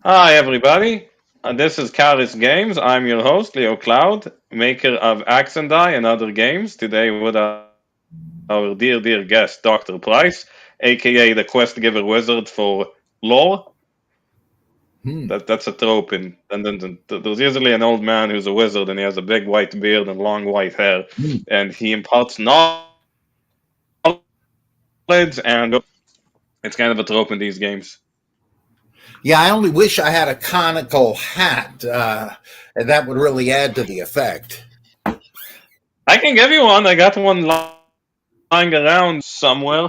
Hi, everybody. This is Caris Games. I'm your host, Leo Cloud, maker of Axe and Die and other games. Today, with our dear guest, Dr. Price, aka the quest giver wizard for lore. Hmm. That's a trope and then there's usually an old man who's a wizard and he has a big white beard and long white hair, Hmm. and he imparts knowledge and it's kind of a trope in these games. Yeah, I only wish I had a conical hat. And that would really add to the effect. I can give you one. I got one lying around somewhere.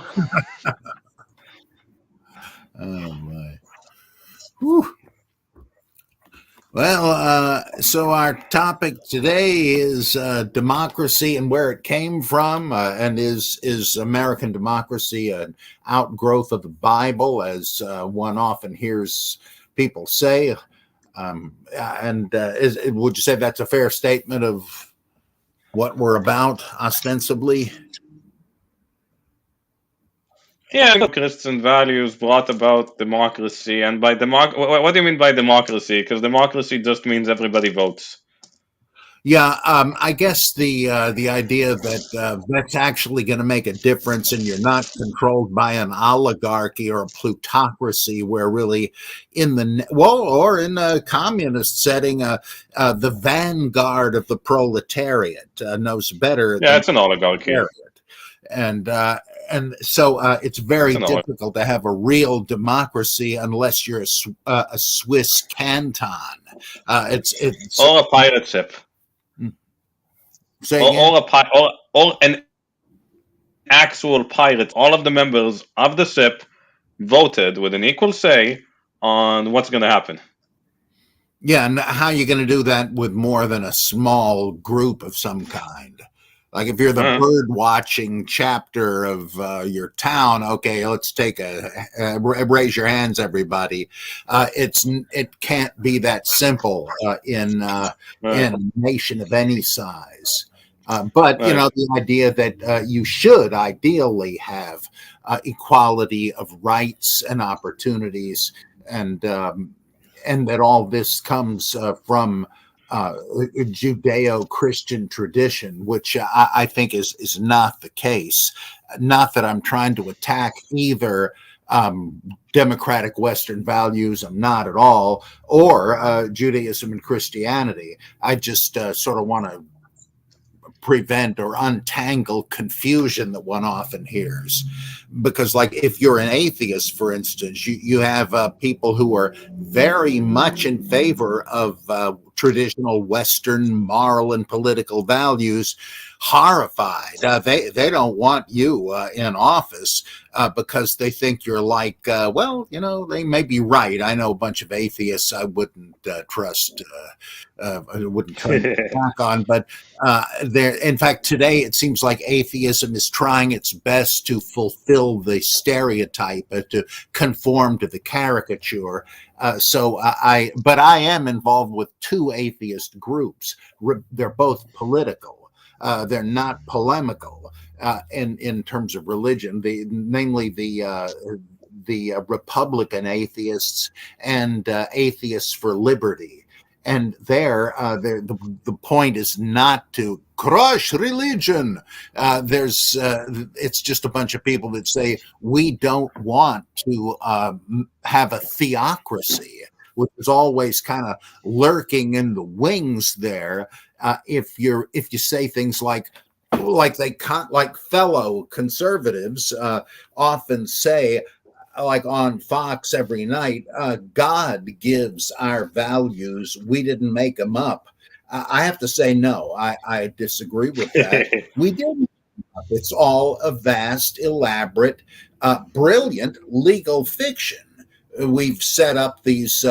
Oh my. Whew. Well, so our topic today is democracy and where it came from, and is American democracy an outgrowth of the Bible, as one often hears people say? Would you say that's a fair statement of what we're about, ostensibly? Yeah, Christian values brought about democracy, and by what do you mean by democracy? Because democracy just means everybody votes. Yeah, I guess the idea that that's actually going to make a difference, and you're not controlled by an oligarchy or a plutocracy, where really or in a communist setting, the vanguard of the proletariat knows better Yeah, than it's an oligarchy. proletariat, and so it's It's very an oligarchy. difficult to have a real democracy unless you're a Swiss canton. It's Or a pirate ship. Say Or, again. or an actual pirate ship. All of the members of the ship voted with an equal say on what's going to happen. Yeah, and how are you going to do that with more than a small group of some kind? Like if you're the Uh, bird watching chapter of your town, okay, let's take raise your hands, everybody. It can't be that simple in uh, a nation of any size. But you know right. the idea that you should ideally have equality of rights and opportunities, and um, and that all this comes from Judeo-Christian tradition, which I think is not the case. Not that I'm trying to attack either democratic Western values. I'm not at all, or Judaism and Christianity. I just sort of want to prevent or untangle confusion that one often hears. Because, like, if you're an atheist, for instance, you have people who are very much in favor of traditional Western moral and political values, horrified. They don't want you in office because they think you're like, well, you know, they may be right. I know a bunch of atheists I wouldn't trust. I wouldn't turn back on, but there, in fact, today it seems like atheism is trying its best to fulfill the stereotype, to conform to the caricature. But I am involved with two atheist groups. They're both political. They're not polemical in terms of religion. Namely the Republican atheists and atheists for liberty. And the point is not to crush religion. It's just a bunch of people that say we don't want to have a theocracy, which is always kind of lurking in the wings there. If you say things like fellow conservatives often say, like on Fox every night, God gives our values. We didn't make them up. I have to say, no, I disagree with that. We didn't. It's all a vast, elaborate, brilliant legal fiction. We've set up these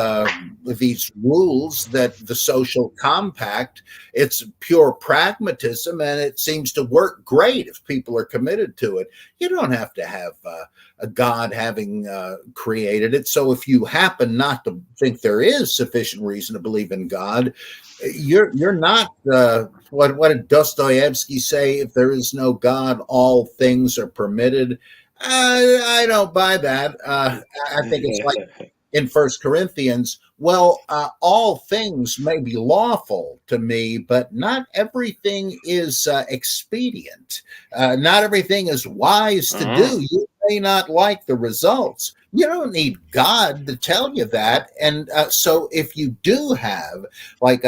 rules that the social compact. It's pure pragmatism, and it seems to work great if people are committed to it. You don't have to have a God having created it. So if you happen not to think there is sufficient reason to believe in God, you're not. What did Dostoevsky say? If there is no God, all things are permitted. I don't buy that. I think in First Corinthians, well, all things may be lawful to me, but not everything is expedient. Not everything is wise to do. You may not like the results. You don't need God to tell you that. And so if you do have like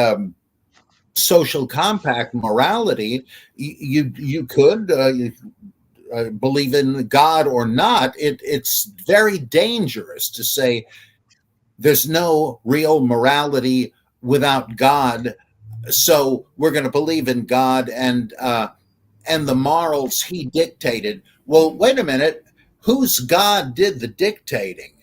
social compact morality, you could believe in God or not. It's very dangerous to say there's no real morality without God, so we're going to believe in God and the morals he dictated. Well, wait a minute, whose God did the dictating,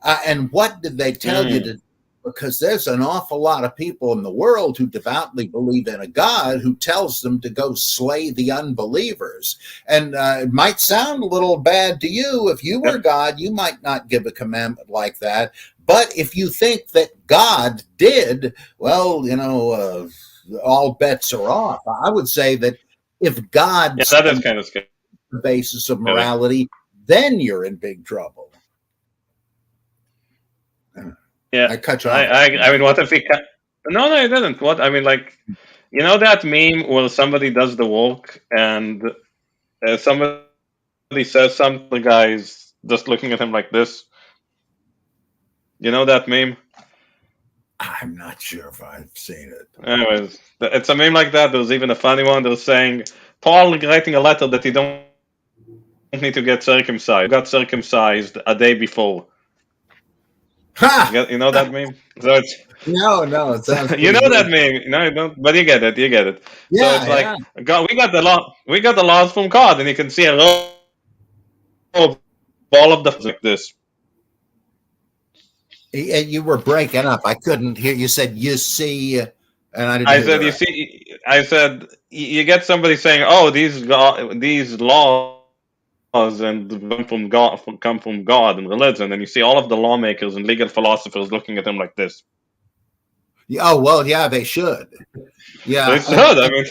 and what did they tell you to? Because there's an awful lot of people in the world who devoutly believe in a God who tells them to go slay the unbelievers. And it might sound a little bad to you. If you were God, you might not give a commandment like that. But if you think that God did, well, all bets are off. I would say that if God's that is kind of scary. The basis of morality, then you're in big trouble. Yeah, I cut you off. I mean, what if he? No, I didn't. What I mean, like, that meme where somebody does the work and somebody says something, the guy's just looking at him like this. You know that meme? I'm not sure if I've seen it. Anyways, it's a meme like that. There's even a funny one. They're saying Paul writing a letter that he don't need to get circumcised. He got circumcised a day before. You know that meme? So it's no, it sounds you know that meme. No, you don't, but you get it. Yeah, so it's like God, we got the laws from God, and you can see a row of all of the like this. You were breaking up. I couldn't hear. You said you see, and I didn't. I said you see. I said you get somebody saying, "Oh, these laws and come from God and religion," and you see all of the lawmakers and legal philosophers looking at him like this. Oh well, yeah, they should. Yeah, they should. I mean.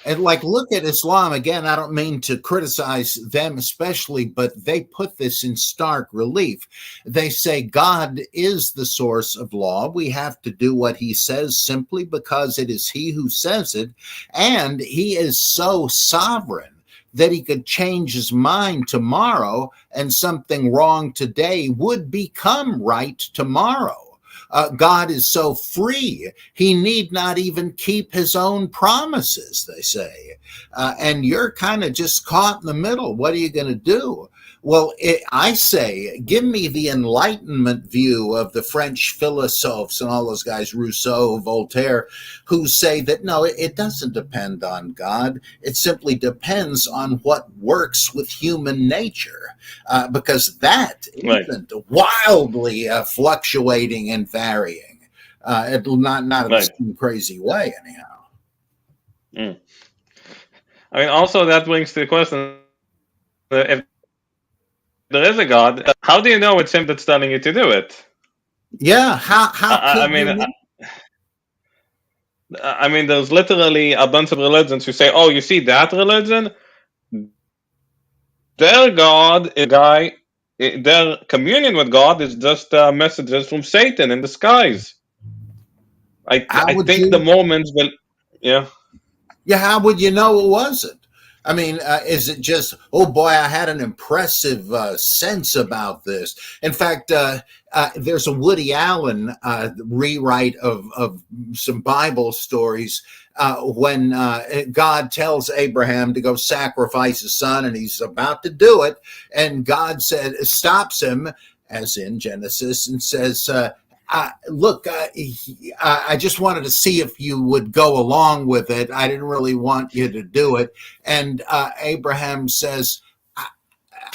And like, look at Islam again. I don't mean to criticize them especially, but they put this in stark relief. They say God is the source of law. We have to do what he says simply because it is he who says it. And he is so sovereign that he could change his mind tomorrow, and something wrong today would become right tomorrow. God is so free, he need not even keep his own promises, they say. And you're kind of just caught in the middle. What are you going to do? Well, I say, give me the Enlightenment view of the French philosophes and all those guys, Rousseau, Voltaire, who say that, no, it doesn't depend on God. It simply depends on what works with human nature, because that isn't wildly fluctuating and varying. Not in some crazy way, anyhow. I mean, also that brings to the question, if there is a God, how do you know it's him that's telling you to do it? Yeah, how I mean, there's literally a bunch of religions who say, "Oh, you see that religion? Their God is a guy. Their communion with God is just messages from Satan in disguise." I think the Mormons will, yeah. Yeah, how would you know it wasn't? I mean, is it just, oh boy, I had an impressive sense about this. In fact, there's a Woody Allen rewrite of some Bible stories when God tells Abraham to go sacrifice his son, and he's about to do it. And God stops him, as in Genesis, and says, look, I just wanted to see if you would go along with it. I didn't really want you to do it. And Abraham says,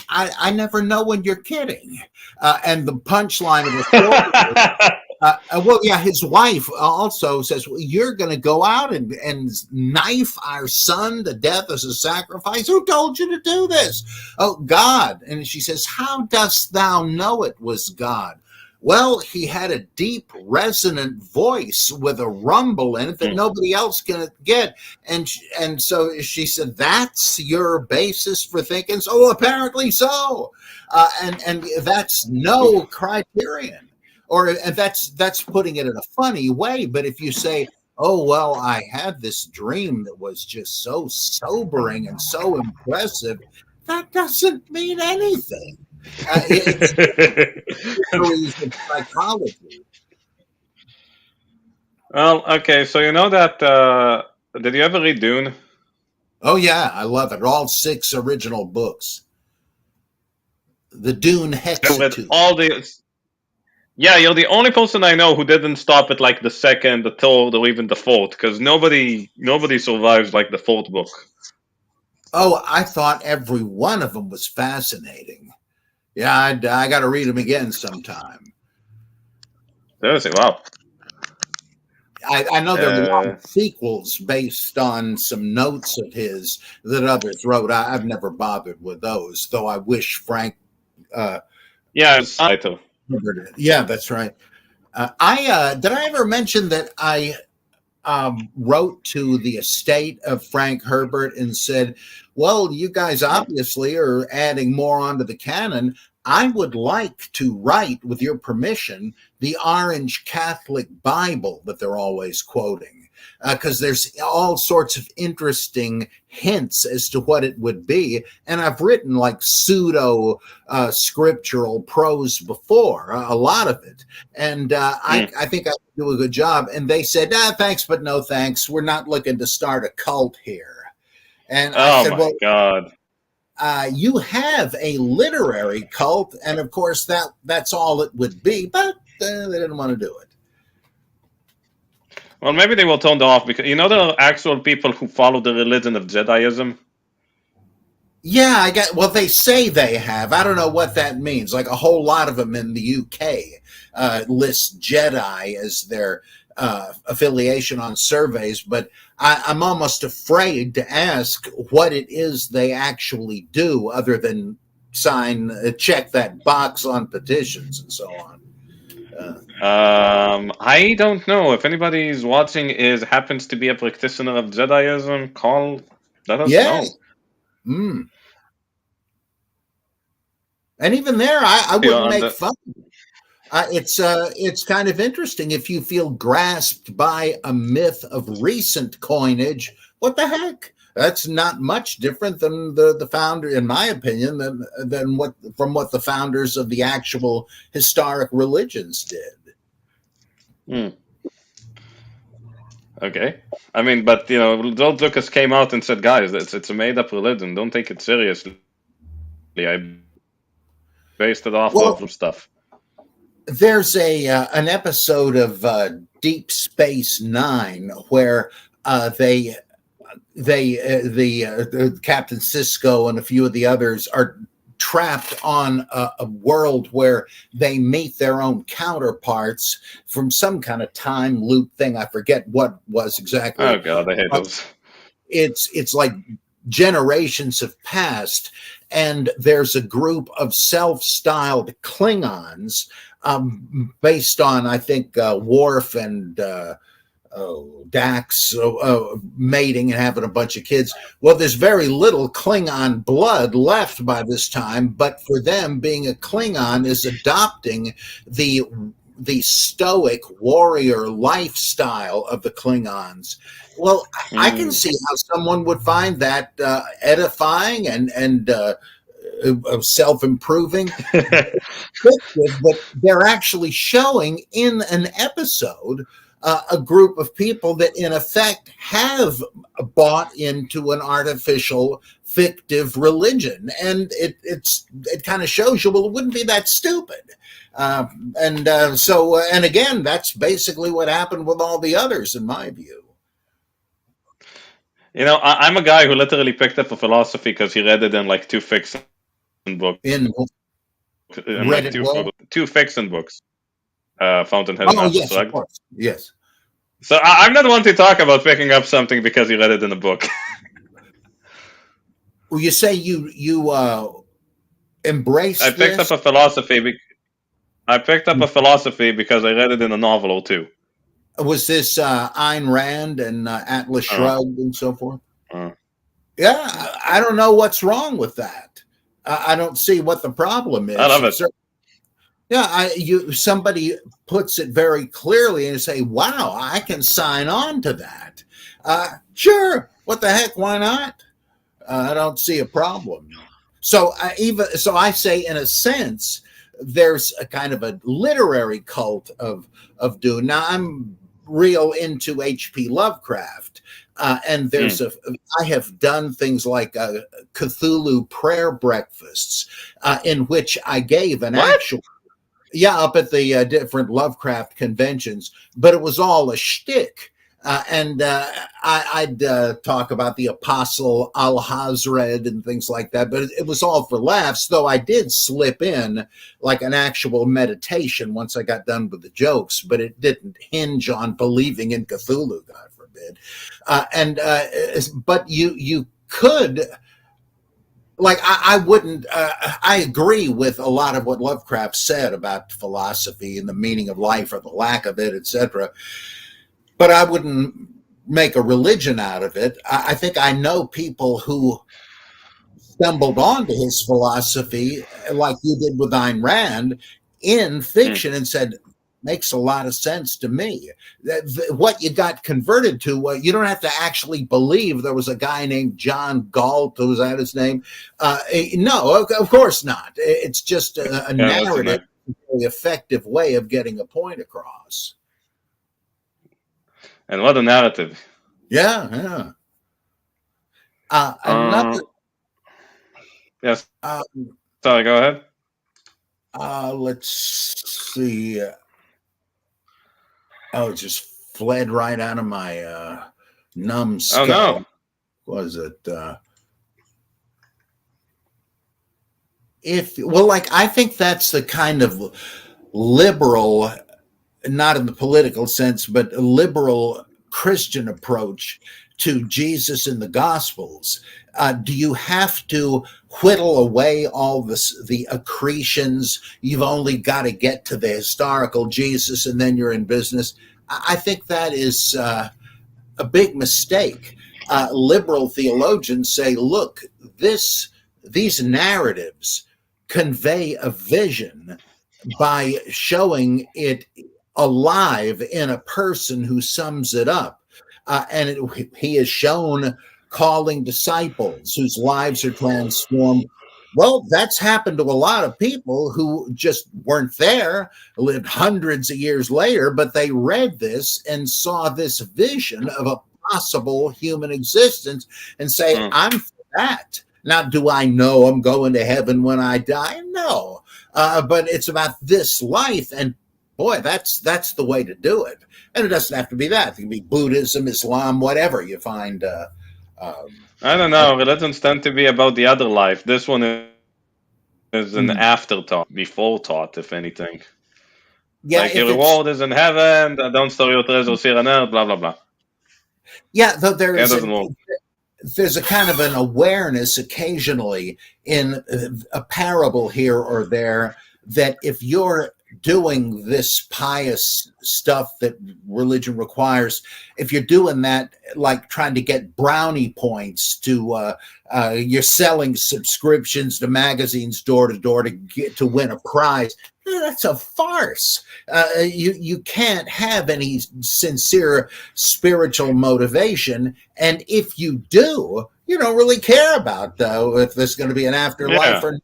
I never know when you're kidding. And the punchline of the story well, yeah, his wife also says, well, you're going to go out and knife our son to death as a sacrifice? Who told you to do this? Oh, God. And she says, how dost thou know it was God? Well, he had a deep, resonant voice with a rumble in it that nobody else can get. And so she said, that's your basis for thinking? So apparently so. And that's no criterion. and that's putting it in a funny way. But if you say, oh, well, I had this dream that was just so sobering and so impressive, that doesn't mean anything. It's theories of psychology. Well, okay, so you know that, did you ever read Dune? Oh, yeah, I love it. All 6 original books. The Dune With Hexateuch. all the, yeah, you're the only person I know who didn't stop at like the second, the third, or even the fourth, because nobody survives like the fourth book. Oh, I thought every one of them was fascinating. Yeah, I got to read them again sometime. Seriously, wow. I know there are a lot Uh, of sequels based on some notes of his that others wrote. I've never bothered with those, though I wish Frank. yeah, it's title. Yeah, that's right. I did I ever mention that I wrote to the estate of Frank Herbert and said, well, you guys obviously are adding more onto the canon. I would like to write, with your permission, the Orange Catholic Bible that they're always quoting, because there's all sorts of interesting hints as to what it would be. And I've written like pseudo scriptural prose before, a lot of it. And I think I do a good job. And they said, thanks, but no thanks. We're not looking to start a cult here. And I Oh said, my well, god. you have a literary cult, and of course that's all it would be. But they didn't want to do it. Well, maybe they will tone it off because you know there are actual people who follow the religion of Jediism. Yeah, I get. Well, they say they have. I don't know what that means. Like a whole lot of them in the UK list Jedi as their affiliation on surveys, but I'm almost afraid to ask what it is they actually do, other than check that box on petitions and so on. I don't know if anybody's watching happens to be a practitioner of Jediism. Let us know. Yes. Mm. And even there, I wouldn't make fun. It's kind of interesting if you feel grasped by a myth of recent coinage. What the heck? That's not much different than the founder, in my opinion, than what the founders of the actual historic religions did. Okay, I mean, but George Lucas came out and said, "Guys, it's a made-up religion. Don't take it seriously. I based it off of stuff." There's an episode of Deep Space Nine where the Captain Sisko and a few of the others are trapped on a world where they meet their own counterparts from some kind of time loop thing. I forget what was exactly. Oh god, I hate those. It's like generations have passed, and there's a group of self-styled Klingons based on, I think, Worf and Dax mating and having a bunch of kids. Well, there's very little Klingon blood left by this time, but for them, being a Klingon is adopting the stoic warrior lifestyle of the Klingons. Well, I can see how someone would find that edifying and self-improving. But they're actually showing in an episode a group of people that in effect have bought into an artificial fictive religion, and it kind of shows you, well, it wouldn't be that stupid. And again, that's basically what happened with all the others, in my view. I'm a guy who literally picked up a philosophy because he read it in like two fiction books. Two fiction books. Fountainhead and Atlas Shrugged. Of course. Yes. So I'm not one to talk about picking up something because you read it in a book. Well, you say you embrace. I picked up a philosophy. I picked up a philosophy because I read it in a novel or two. Was this Ayn Rand and Atlas Shrugged and so forth? Yeah, I don't know what's wrong with that. I don't see what the problem is. I love it. Yeah, somebody puts it very clearly and say, "Wow, I can sign on to that." Sure, what the heck? Why not? I don't see a problem. So I say, in a sense, there's a kind of a literary cult of Dune. Now I'm real into H.P. Lovecraft, and I have done things like Cthulhu prayer breakfasts, in which I gave an What? actual. Yeah, up at the different Lovecraft conventions, but it was all a shtick. I'd talk about the Apostle Al-Hazred and things like that, but it was all for laughs, though I did slip in like an actual meditation once I got done with the jokes, but it didn't hinge on believing in Cthulhu, God forbid. But you could, like, I wouldn't, I agree with a lot of what Lovecraft said about philosophy and the meaning of life or the lack of it, etc. But I wouldn't make a religion out of it. I think I know people who stumbled onto his philosophy, like you did with Ayn Rand, in fiction, and said, makes a lot of sense to me. What you got converted to, you don't have to actually believe there was a guy named John Galt, was that his name? No, of course not. It's just a narrative, a very effective way of getting a point across. And what a narrative. Yeah. Another. Yes. Sorry, go ahead. Let's see. Oh, it just fled right out of my numbskull. Oh no! Was it? I think that's the kind of liberal, not in the political sense, but a liberal Christian approach to Jesus in the Gospels. Do you have to whittle away all the accretions? You've only got to get to the historical Jesus and then you're in business. I think that is a big mistake. Liberal theologians say, look, these narratives convey a vision by showing it alive in a person who sums it up. He is shown calling disciples whose lives are transformed. Well, that's happened to a lot of people who just weren't there, lived hundreds of years later, but they read this and saw this vision of a possible human existence and say, I'm for that. Now, do I know I'm going to heaven when I die? No. But it's about this life, and boy, that's the way to do it. And it doesn't have to be that. It can be Buddhism, Islam, whatever you find. I don't know. Religions tend to be about the other life. This one is an afterthought, before thought, if anything. Yeah, like your reward is in heaven. Don't store your treasures here on earth. Blah blah blah. Yeah, though there's a kind of an awareness occasionally in a parable here or there that if you're doing this pious stuff that religion requires, if you're doing that, like trying to get brownie points to you're selling subscriptions to magazines door to door to win a prize, that's a farce. You can't have any sincere spiritual motivation, and if you do, you don't really care about if there's going to be an afterlife or not.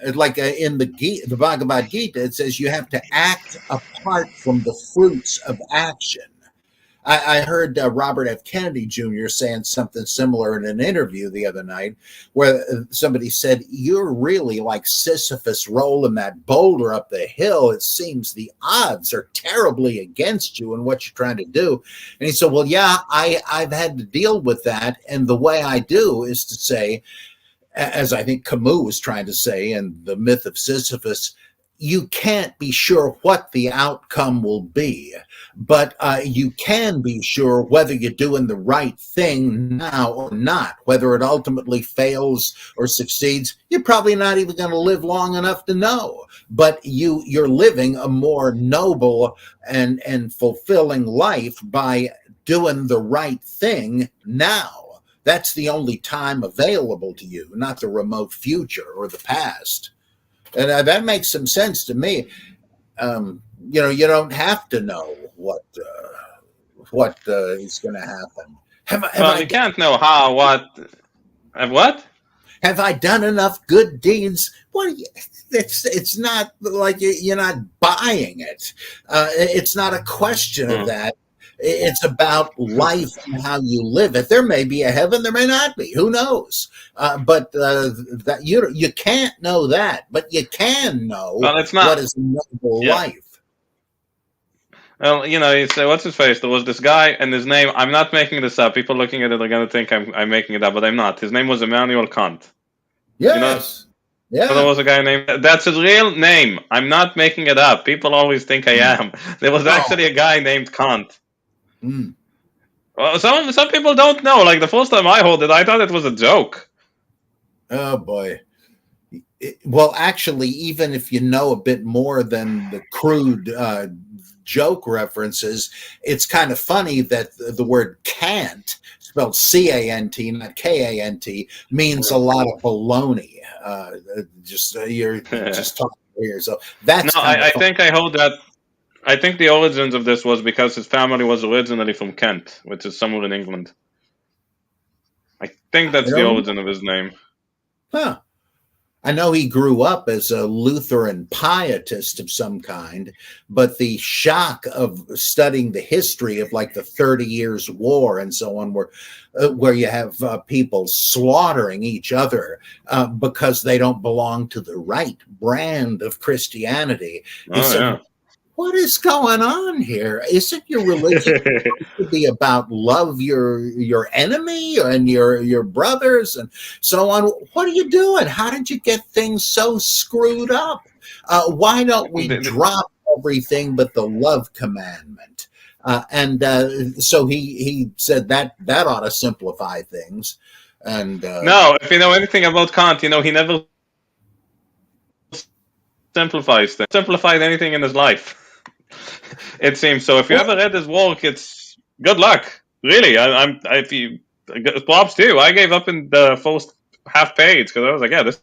In the Bhagavad Gita, it says you have to act apart from the fruits of action. I heard Robert F. Kennedy Jr. saying something similar in an interview the other night, where somebody said, you're really like Sisyphus rolling that boulder up the hill. It seems the odds are terribly against you and what you're trying to do. And he said, well, yeah, I've had to deal with that. And the way I do is to say, as I think Camus was trying to say in The Myth of Sisyphus, you can't be sure what the outcome will be, but you can be sure whether you're doing the right thing now or not. Whether it ultimately fails or succeeds, you're probably not even going to live long enough to know. But you're living a more noble and fulfilling life by doing the right thing now. That's the only time available to you, not the remote future or the past. And that makes some sense to me. You don't have to know what is going to happen. Well, you can't know how, what? Have I done enough good deeds? It's not like you're not buying it. It's not a question of that. It's about life and how you live it. There may be a heaven, there may not be. Who knows? But that you can't know that, but you can know what is a noble life. Well, you say, what's his face? There was this guy, and his name, I'm not making this up. People looking at it are going to think I'm making it up, but I'm not. His name was Immanuel Kant. Yes. There was a guy named, that's his real name. I'm not making it up. People always think I am. There was actually a guy named Kant. Well, some people don't know. Like the first time I heard it, I thought it was a joke. Oh boy. Well, actually, even if you know a bit more than the crude joke references, it's kind of funny that the word Kant, spelled C-A-N-T, not K-A-N-T, means a lot of baloney. You're just talking here. So that's I think I heard that. I think the origins of this was because his family was originally from Kent, which is somewhere in England. I think that's the origin of his name. Huh. I know he grew up as a Lutheran pietist of some kind, but the shock of studying the history of like the 30 Years' War and so on, where you have people slaughtering each other because they don't belong to the right brand of Christianity. What is going on here? Isn't your religion supposed to be about love your enemy and your brothers and so on? What are you doing? How did you get things so screwed up? Why don't we drop everything but the love commandment? So he said that ought to simplify things. And no, if you know anything about Kant, he never simplified anything in his life. It seems so. If you ever read his work, it's good luck. Really, if you props too. I gave up in the first half page because I was like, this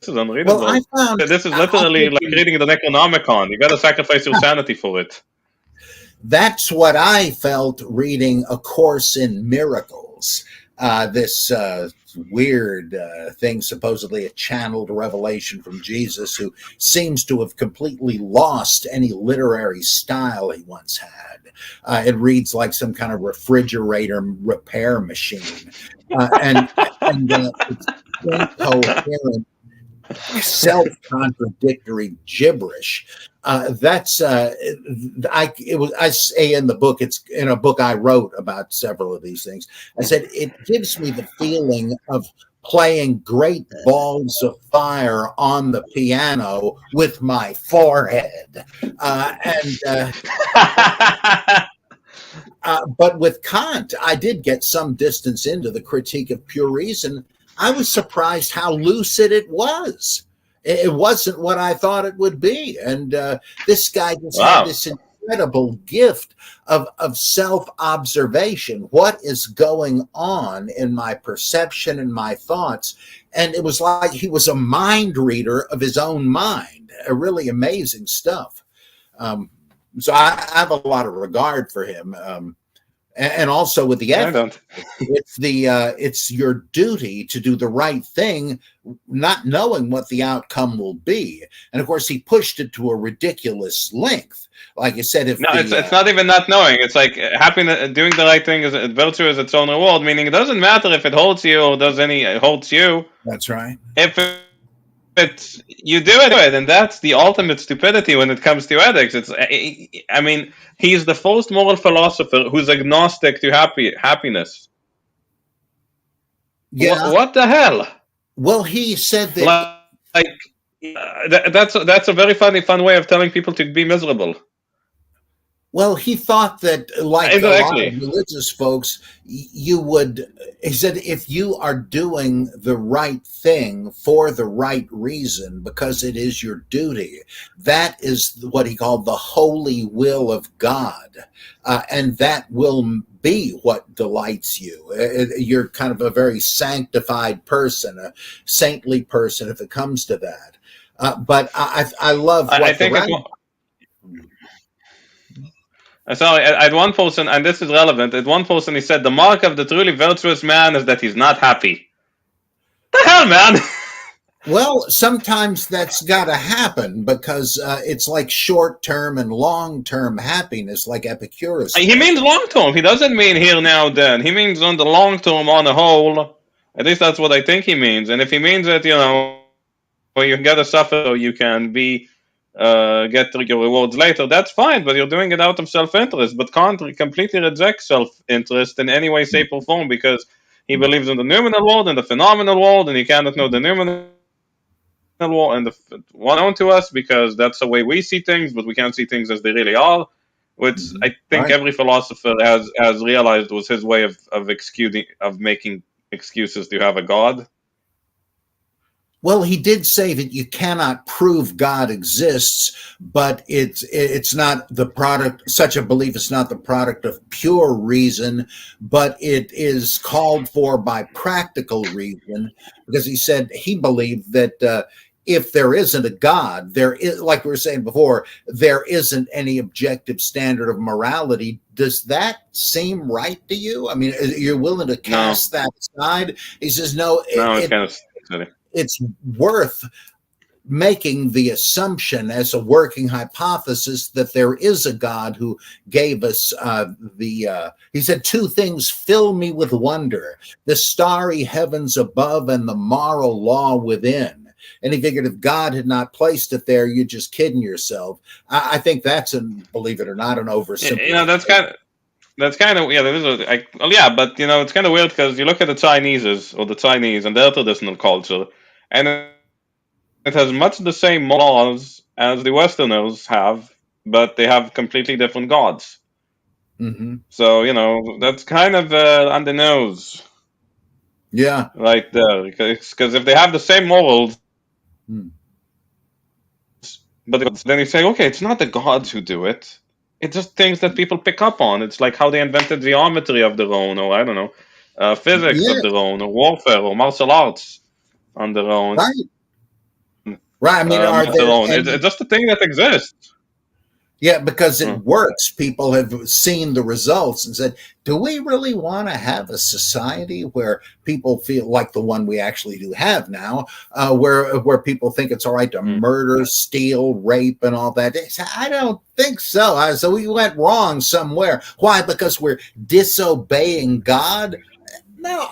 is unreadable. Well, this is literally like reading the Necronomicon. You got to sacrifice your sanity for it. That's what I felt reading A Course in Miracles. This weird thing, supposedly a channeled revelation from Jesus, who seems to have completely lost any literary style he once had. It reads like some kind of refrigerator repair machine. And it's incoherent, self-contradictory gibberish. I say in the book, it's in a book I wrote about several of these things. I said it gives me the feeling of playing great balls of fire on the piano with my forehead, but with Kant, I did get some distance into the critique of pure reason. I was surprised how lucid it was. It wasn't what I thought it would be. And this guy just had this incredible gift of self-observation. What is going on in my perception and my thoughts? And it was like he was a mind reader of his own mind. Really amazing stuff. So I have a lot of regard for him. And also with the ethics, it's your duty to do the right thing, not knowing what the outcome will be. And of course, he pushed it to a ridiculous length. Like I said, it's not even not knowing. It's like happiness, doing the right thing is virtue is its own reward. Meaning, it doesn't matter if it holds you or it holds you. That's right. If you do it, and that's the ultimate stupidity when it comes to ethics. He's the first moral philosopher who's agnostic to happiness. Yeah. What the hell? Well, he said that that's a very fun way of telling people to be miserable. Well, he thought that, like a lot of religious folks, he said, if you are doing the right thing for the right reason, because it is your duty, that is what he called the holy will of God. And that will be what delights you. You're kind of a very sanctified person, a saintly person, if it comes to that. But I love I what the think right. sorry, at one person, and this is relevant, at one person he said, the mark of the truly virtuous man is that he's not happy. The hell, man? Well, sometimes that's got to happen because it's like short term and long term happiness, like Epicurus He spoke means of. long term. He doesn't mean here, now, then. He means on the long term, on the whole. At least that's what I think he means. And if he means it, well, you gotta suffer so you can get your rewards later, that's fine, but you're doing it out of self-interest. But Kant completely rejects self-interest in any way, shape, or form, because he believes in the noumenal world and the phenomenal world, and you cannot know the noumenal world and the one known to us, because that's the way we see things, but we can't see things as they really are, which I think Right. every philosopher has realized was his way of making excuses to have a god. Well, he did say that you cannot prove God exists, but it's not the product. Such a belief is not the product of pure reason, but it is called for by practical reason. Because he said he believed that if there isn't a God, there is, like we were saying before, there isn't any objective standard of morality. Does that seem right to you? I mean, you're willing to No, cast that aside? He says, no, no, it's kind of silly. it's worth making the assumption as a working hypothesis that there is a God who gave us he said, two things fill me with wonder: the starry heavens above and the moral law within. And he figured if God had not placed it there, you're just kidding yourself. I think that's, believe it or not, an oversimplification. That's kind of, yeah. There is well, yeah, but it's kind of weird because you look at the Chinese and their traditional culture, and it has much the same laws as the Westerners have, but they have completely different gods. Mm-hmm. So that's kind of on the nose Yeah. right there, because if they have the same morals, Mm. but then you say, okay, it's not the gods who do it. It's just things that people pick up on. It's like how they invented geometry of their own, or I don't know, physics of Yeah. their own, or warfare, or martial arts on their own. Right. Right. I mean, are Of their there own. It's any? just a thing that exists. Yeah, because it Hmm. works. People have seen the results and said, do we really want to have a society where people feel like the one we actually do have now, where people think it's all right to Hmm. murder, steal, rape, and all that? I don't think so. So we went wrong somewhere. Why? Because we're disobeying God? No.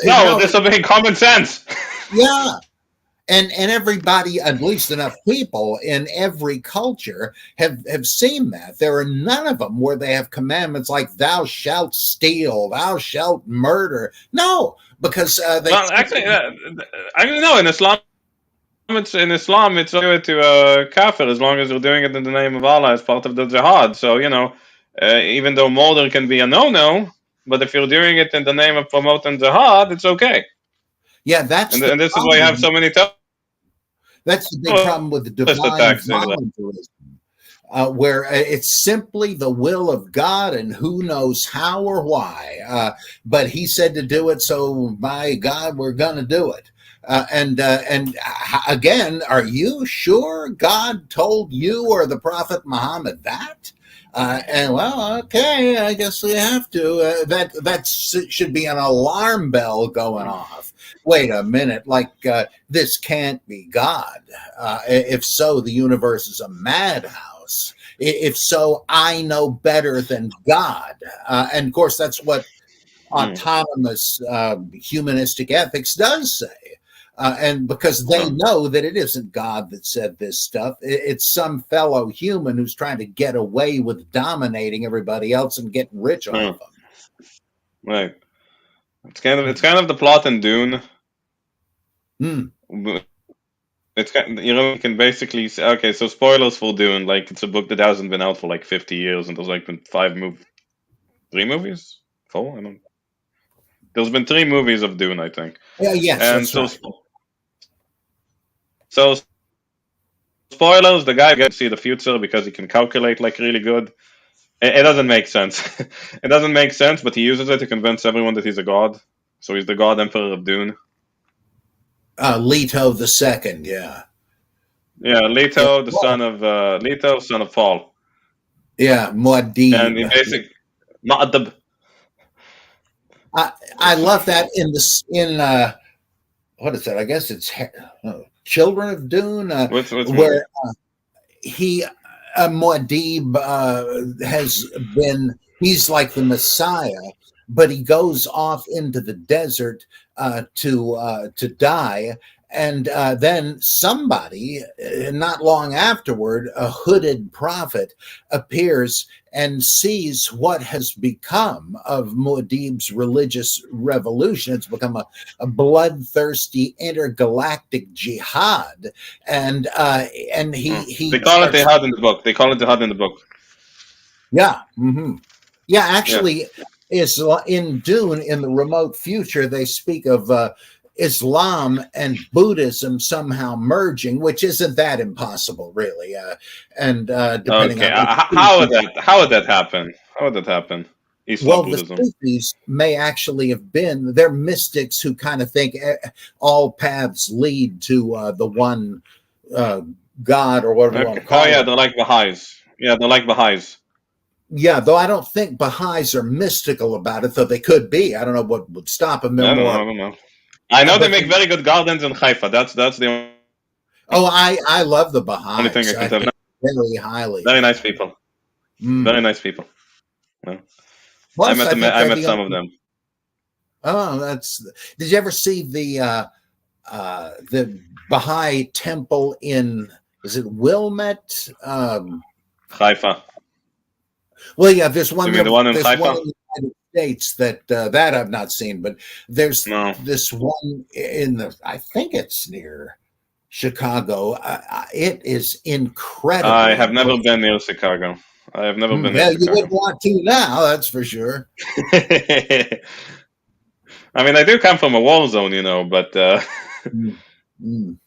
No, No. this will make common sense. Yeah. And everybody, at least enough people in every culture, have seen that. There are none of them where they have commandments like "Thou shalt steal," "Thou shalt murder." No, because they. Well, actually, I don't know. In Islam, it's okay to kafir as long as you're doing it in the name of Allah as part of the jihad. So even though murder can be a no-no, but if you're doing it in the name of promoting jihad, it's okay. Yeah, that's the And this is why you have problem. so many That's the big problem with the terrorist divine attacks in Iraq. voluntarism. Where it's simply the will of God and who knows how or why. But he said to do it, so by God, we're going to do it. And again, are you sure God told you or the Prophet Muhammad that? And well, okay, I guess we have to. That should be an alarm bell going off. Wait a minute, like this can't be God. If so, the universe is a madhouse. If so, I know better than God. And of course, that's what Hmm. autonomous humanistic ethics does say. And because they know that it isn't God that said this stuff, it's some fellow human who's trying to get away with dominating everybody else and getting rich Hmm. off Right. It's kind of the plot in Dune. them. You can basically say, okay, so spoilers for Dune. Like, it's a book that hasn't been out for like 50 years, and there's like been 3 movies, 4. I don't. There's been 3 movies of Dune, I think. Yeah, yes, And that's so, right. so spoilers. The guy gets to see the future because he can calculate like really good. It doesn't make sense. It doesn't make sense, but he uses it to convince everyone that he's a god. So he's the god emperor of Dune. Leto the second, yeah. Yeah, Yeah, Leto, the son of Leto, son of Paul, yeah, and he Muad'Dib. basically Ma'adab. I I love that in this in what is that? I guess it's Children of Dune, What's movie? where he Muad'Dib has been he's like the Messiah, but he goes off into the desert to die, and then somebody, not long afterward, a hooded prophet appears and sees what has become of Muad'Dib's religious revolution. It's become a bloodthirsty intergalactic jihad, and he They call it starts. Jihad in the book. They call it Jihad in the book. Yeah, yeah. Yeah. Actually, is in Dune in the remote future they speak of Islam and Buddhism somehow merging, which isn't that impossible, really. And depending Okay. on which How would species. that? How would that happen? How would that happen? Islam, Well, the Buddhism. Sufis may actually have been they're mystics who kind of think all paths lead to the one uh, God or whatever you want Okay. to Oh call yeah, it. they're like Baha'is. Yeah, they're like Baha'is. Yeah, though I don't think Baha'is are mystical about it, though they could be. I don't know what would stop them. They're I don't know. I more, don't know. I know they but make very good gardens in Haifa. That's the oh, I love the only thing I Baha'is. can I tell. think very highly of Very them. nice people. Very Mm. nice people. Yeah. I Plus, met I them. think I they're met the some of only. them. Oh, that's. Did you ever see the Baha'i temple in? Is it Wilmette? Haifa. Well, yeah, there's You one mean there. the one in There's one Haifa? in the United States that I've not seen, but there's No, this one in the. I think it's near Chicago. It is I incredibly have never beautiful. been near Chicago. I have never been near Yeah, you Chicago. wouldn't want to now, that's for sure. I mean, I do come from a war zone, but Mm, mm.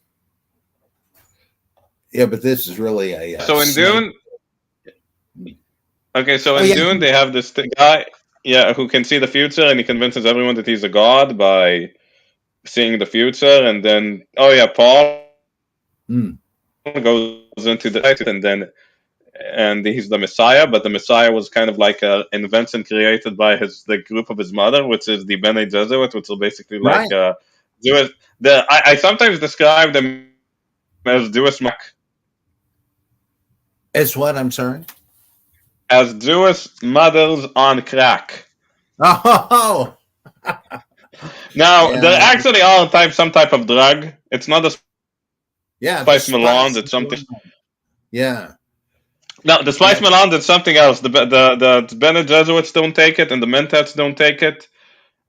Yeah, but this is really a so in snake. Dune, okay, so Oh in yeah, Dune they have this guy, yeah, who can see the future, and he convinces everyone that he's a god by seeing the future, and then oh yeah, Paul mm, goes into the and he's the Messiah, but the Messiah was kind of like an invention created by the group of his mother, which is the Bene Gesserit, which are basically like right. Jewish. I sometimes describe them as It's what I'm sorry. Jewish mothers on crack. Oh, Now yeah, there actually are some type of drug. It's not a yeah. The spice melange. spice. It's something. Yeah, No, the spice yeah, melange is something else. The Bene Gesserits don't take it, and the Mentats don't take it.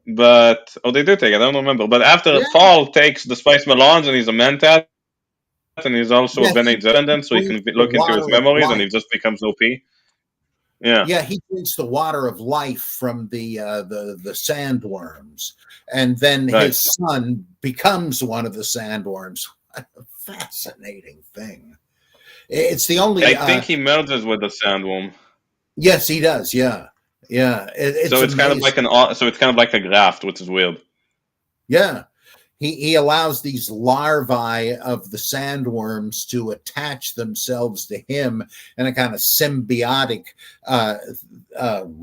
But they do take it. I don't remember. But after yeah, Paul takes the spice melange, and he's a Mentat, and he's also a yeah. Bene He Gesserit, so he drinks can the look into his water of memories, and life. he just becomes OP. Yeah, Yeah, he drinks the water of life from the sandworms, and then right. his son becomes one of the sandworms. What a fascinating thing! It's the only. I think he merges with the sandworm. Yes, he does. Yeah, yeah. It's So it's kind of amazing. like so it's kind of like a graft, which is weird. Yeah, he allows these larvae of the sandworms to attach themselves to him in a kind of symbiotic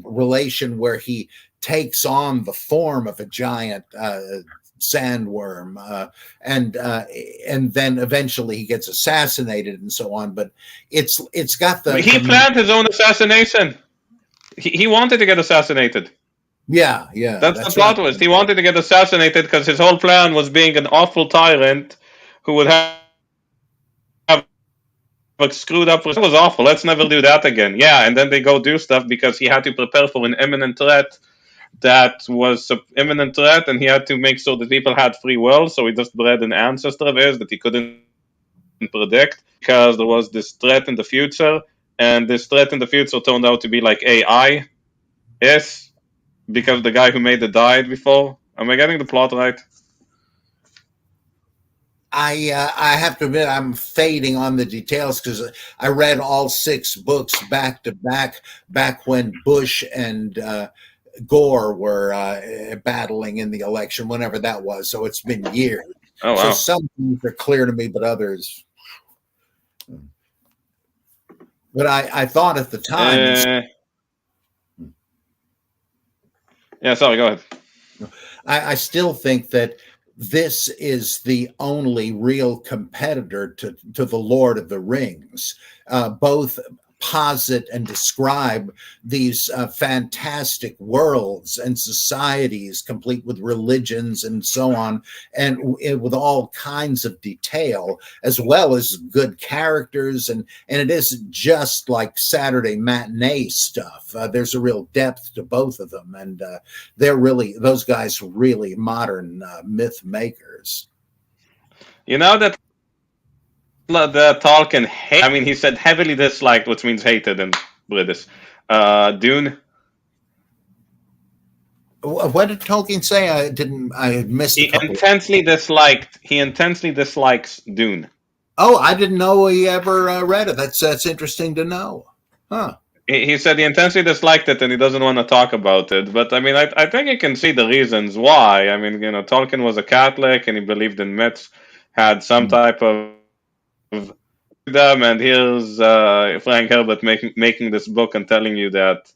relation where he takes on the form of a giant sandworm, and then eventually he gets assassinated and so on. But it's got He the planned his own assassination. He wanted to get assassinated. yeah, That's the that's plot right. twist. He wanted to get assassinated because his whole plan was being an awful tyrant who would have screwed up. That was awful. Let's never do that again. Yeah, and then they go do stuff because he had to prepare for an imminent threat that was an imminent threat, and he had to make sure that people had free will. So he just bred an ancestor of his that he couldn't predict because there was this threat in the future, and this threat in the future turned out to be like AI. Yes, because the guy who made it died before. Am I getting the plot right? I have to admit I'm fading on the details because I read all 6 books back when Bush and Gore were battling in the election, whenever that was. So it's been years. Oh So wow. some things are clear to me, but others. But I thought at the time, and Yeah, sorry, go ahead. I still think that this is the only real competitor to the Lord of the Rings. Both posit and describe these fantastic worlds and societies, complete with religions and so on, and with all kinds of detail, as well as good characters. And it isn't just like Saturday matinee stuff. There's a real depth to both of them, and those guys really modern myth makers. You know that Tolkien I mean, he said heavily disliked, which means hated in British. Dune. What did Tolkien say? I missed a couple. He intensely dislikes Dune. Oh, I didn't know he ever read it. That's interesting to know. Huh. He said he intensely disliked it and he doesn't want to talk about it. But I mean, I think you can see the reasons why. I mean, Tolkien was a Catholic and he believed in myths, had some type of them. And here's Frank Herbert making this book and telling you that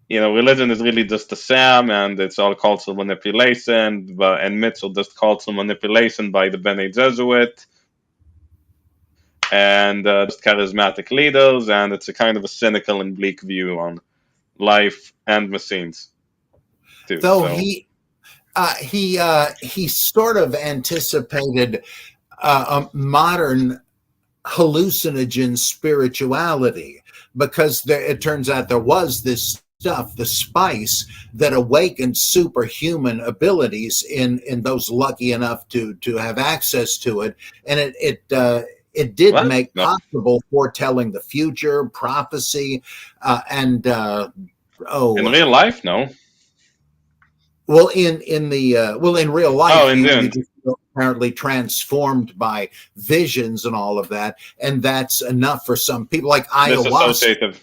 religion is really just a sham and it's all cultural manipulation, and myths are just cultural manipulation by the Bene Gesserit and just charismatic leaders, and it's a kind of a cynical and bleak view on life and machines too. Though he sort of anticipated a modern hallucinogen spirituality, because it turns out there was this stuff, the spice, that awakened superhuman abilities in those lucky enough to have access to it, and it did What? make No. possible foretelling the future, prophecy, in real life, no. Well, in real life, you just apparently transformed by visions and all of that, and that's enough for some people, like ayahuasca. Disassociative.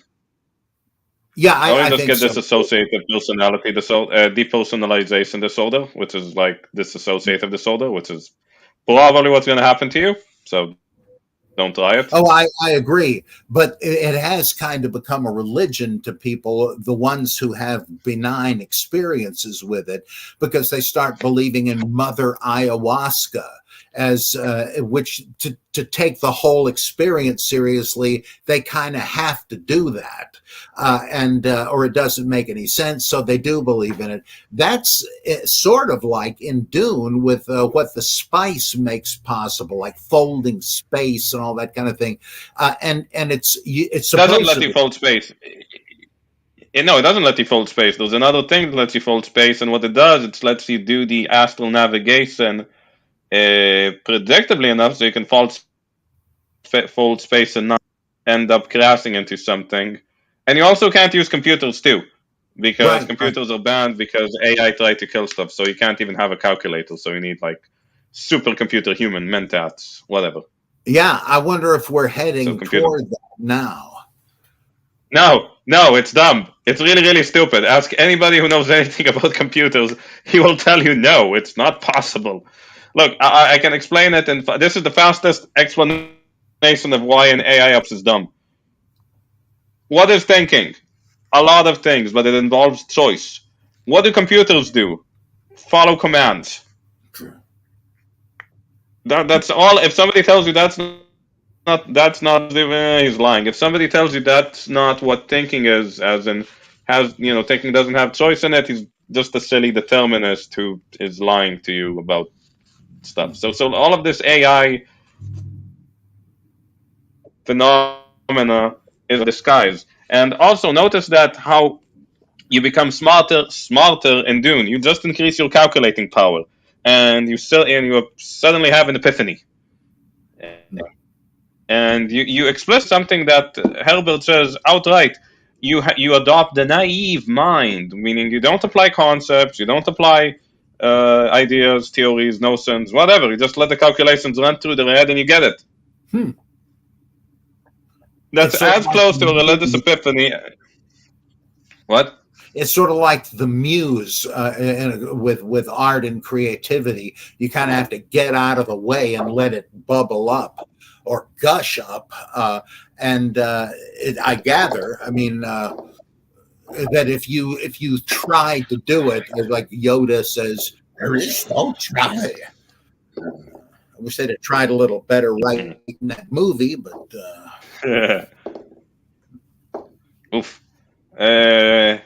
Yeah, I just think get so. Dissociative personality disorder, depersonalization disorder, which is like dissociative disorder, which is probably what's going to happen to you. So don't try it. Oh, I agree. But it has kind of become a religion to people, the ones who have benign experiences with it, because they start believing in Mother Ayahuasca, as which to take the whole experience seriously, they kind of have to do that, or it doesn't make any sense. So they do believe in it. That's sort of like in Dune with what the spice makes possible, like folding space and all that kind of thing. And it's doesn't let you fold space. No, it doesn't let you fold space. There's another thing that lets you fold space, and what it does, it lets you do the astral navigation predictably enough, so you can fold space and not end up crashing into something. And you also can't use computers too, because computers are banned because AI tried to kill stuff. So you can't even have a calculator. So you need like supercomputer human mentats, whatever. Yeah, I wonder if we're heading toward that now. No, it's dumb. It's really, really stupid. Ask anybody who knows anything about computers. He will tell you no, it's not possible. Look, I can explain it, and this is the fastest explanation of why an AI apps is dumb. What is thinking? A lot of things, but it involves choice. What do computers do? Follow commands. That's all. If somebody tells you that's not, he's lying. If somebody tells you that's not what thinking is, as in thinking doesn't have choice in it, he's just a silly determinist who is lying to you about stuff. So all of this AI phenomena is a disguise. And also notice that how you become smarter in Dune. You just increase your calculating power, and you suddenly have an epiphany. And you express something that Herbert says outright. You adopt the naive mind, meaning you don't apply concepts, you don't apply ideas, theories, notions, whatever. You just let the calculations run through the head and you get it. That's as close to a religious epiphany. What? It's sort of like the muse with art and creativity. You kind of have to get out of the way and let it bubble up. or gush up. I gather, I mean, that if you try to do it, like Yoda says, there is no try. I wish they'd have tried a little better writing that movie, but Oof. No,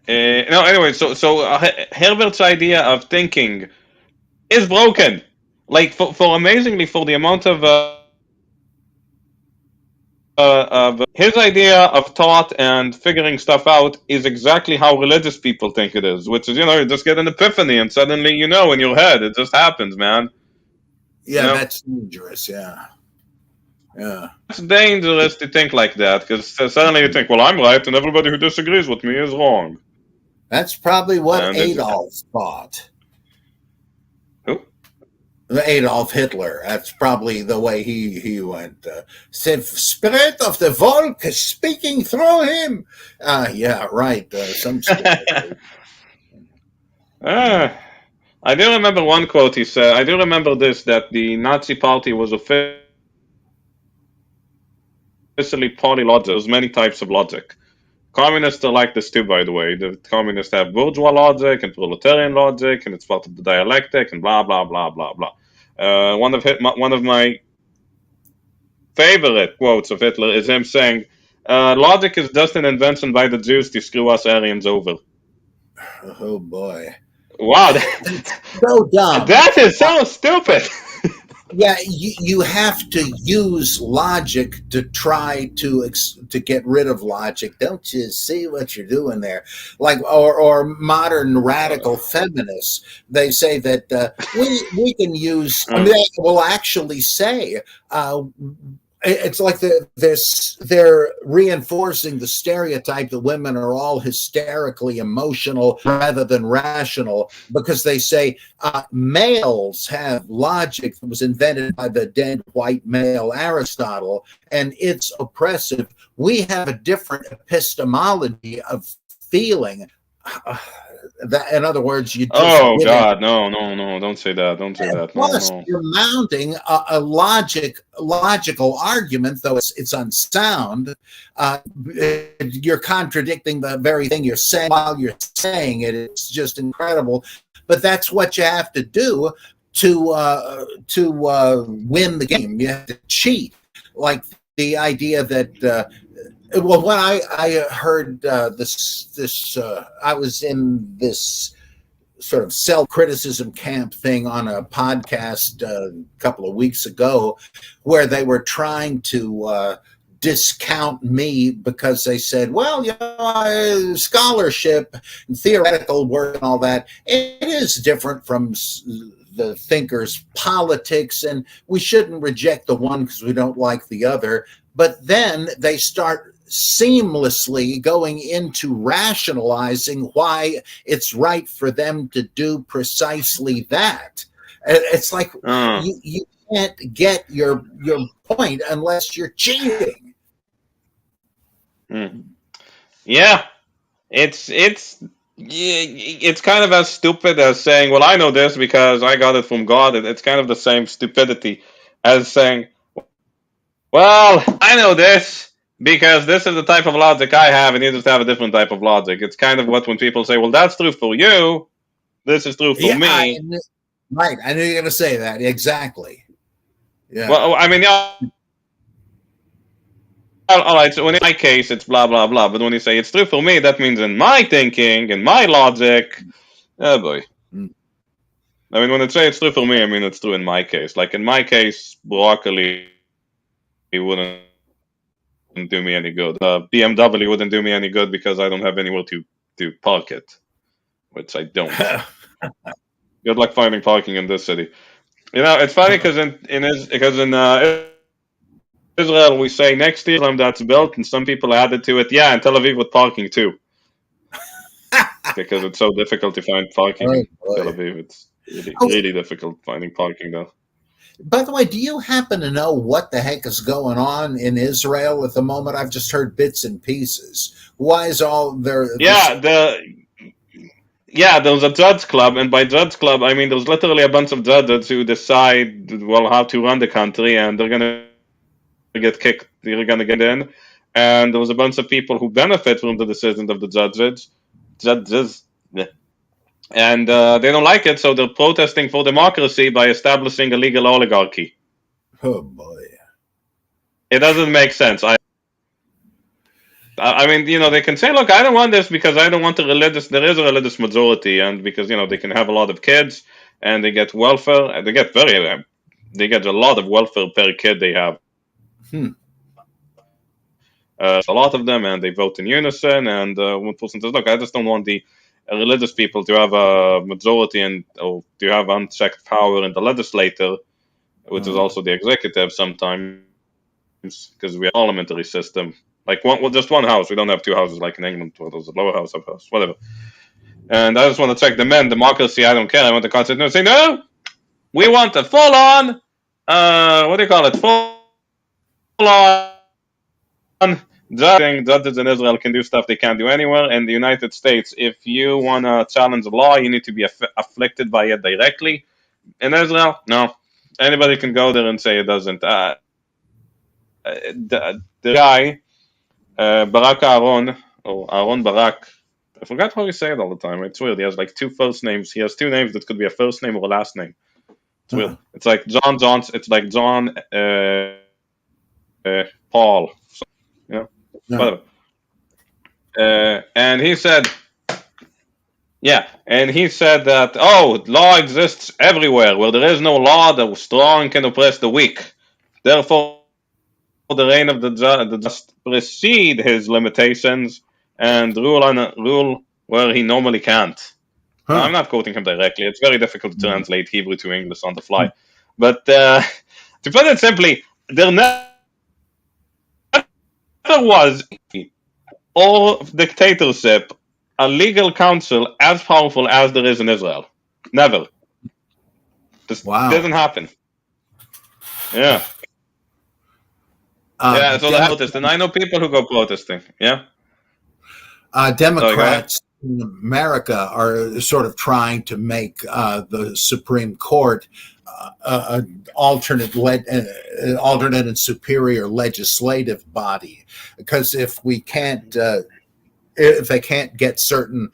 anyway, Herbert's idea of thinking is broken. Like for amazingly for the amount of his idea of thought and figuring stuff out is exactly how religious people think it is, which is, you just get an epiphany and suddenly in your head. It just happens, man. yeah, that's dangerous. Yeah. It's dangerous to think like that, because suddenly you think, well, I'm right, and everybody who disagrees with me is wrong. That's probably what Adolf thought. Who? Adolf Hitler. That's probably the way he went. The spirit of the Volk is speaking through him. Yeah, right. Some I do remember one quote he said. I do remember this, that the Nazi Party was officially polylogic. There's many types of logic. Communists are like this too, by the way. The communists have bourgeois logic and proletarian logic, and it's part of the dialectic, and blah blah blah blah blah. One of my favorite quotes of Hitler is him saying, "Logic is just an invention by the Jews to screw us Aryans over." Oh boy! Wow, so dumb. That is so stupid. Yeah, you have to use logic to try to get rid of logic. Don't you see what you're doing there? Like, or modern radical feminists, they say that we can use. I mean, they will actually say. It's like they're reinforcing the stereotype that women are all hysterically emotional rather than rational, because they say males have logic that was invented by the dead white male Aristotle, and it's oppressive. We have a different epistemology of feeling. That, in other words, you. God, no! Don't say that! Don't say that! Plus, no. You're mounting a logical argument, though it's unsound. You're contradicting the very thing you're saying while you're saying it. It's just incredible. But that's what you have to do to win the game. You have to cheat. Like the idea that. Well, when I heard this, I was in this sort of self-criticism camp thing on a podcast a couple of weeks ago, where they were trying to discount me because they said, well, scholarship and theoretical work and all that, it is different from the thinker's politics, and we shouldn't reject the one because we don't like the other. But then they start seamlessly going into rationalizing why it's right for them to do precisely that. It's like you can't get your point unless you're cheating. Yeah, it's kind of as stupid as saying, well, I know this because I got it from God. It's kind of the same stupidity as saying, well, I know this because this is the type of logic I have, and you just have a different type of logic. It's kind of what when people say, well, that's true for you, this is true for me. Right, I knew you were going to say that. Exactly. Yeah. Well, I mean, yeah. All right, so in my case, it's blah, blah, blah. But when you say it's true for me, that means in my thinking, in my logic, oh boy. I mean, when I say it's true for me, I mean it's true in my case. Like, in my case, broccoli wouldn't do me any good. BMW wouldn't do me any good because I don't have anywhere to park it, which I don't. Good luck finding parking in this city. It's funny because in Israel we say next to Jerusalem that's built, and some people added to it, yeah, in Tel Aviv with parking too, because it's so difficult to find parking in Tel Aviv. It's really difficult finding parking though. By the way, do you happen to know what the heck is going on in Israel at the moment? I've just heard bits and pieces. Why is all there? Yeah, yeah, there's a judge club, and by judge club I mean there's literally a bunch of judges who decide well how to run the country, and they're gonna get kicked. They're gonna get in, and there was a bunch of people who benefit from the decisions of the judges, and they don't like it, so they're protesting for democracy by establishing a legal oligarchy. Oh boy. It doesn't make sense. I mean, they can say, look, I don't want this because I don't want the religious. There is a religious majority, and because they can have a lot of kids, and they get welfare, and they get a lot of welfare per kid they have. A lot of them, and they vote in unison. And one person says, look, I just don't want the religious people to have a majority or to have unchecked power in the legislature, which is also the executive sometimes, because we have a parliamentary system. Like just one house. We don't have two houses like in England, where there's a lower house, upper house, whatever. And I just want to check the men. Democracy, I don't care. I want the constitution to say, no, we want a full-on, what do you call it? Full-on judging. Judges in Israel can do stuff they can't do anywhere. In the United States, if you want to challenge a law, you need to be afflicted by it directly. In Israel, no. Anybody can go there and say it doesn't. The guy, Barak Aaron, or Aaron Barak, I forgot how you say it all the time. It's weird. He has like two first names. He has two names that could be a first name or a last name. It's weird. It's like John Johnson. It's like John Paul. So, whatever. And he said, that, law exists everywhere. Where there is no law, the strong can oppress the weak. Therefore, the reign of the just precede his limitations and rule where he normally can't. Now, I'm not quoting him directly. It's very difficult to translate Hebrew to English on the fly. But to put it simply, there never was or dictatorship a legal council as powerful as there is in Israel. Never. This didn't happen. Yeah. Yeah, so I noticed, and I know people who go protesting. Yeah. Democrats in America are sort of trying to make the Supreme Court an alternate and superior legislative body, because if they can't get certain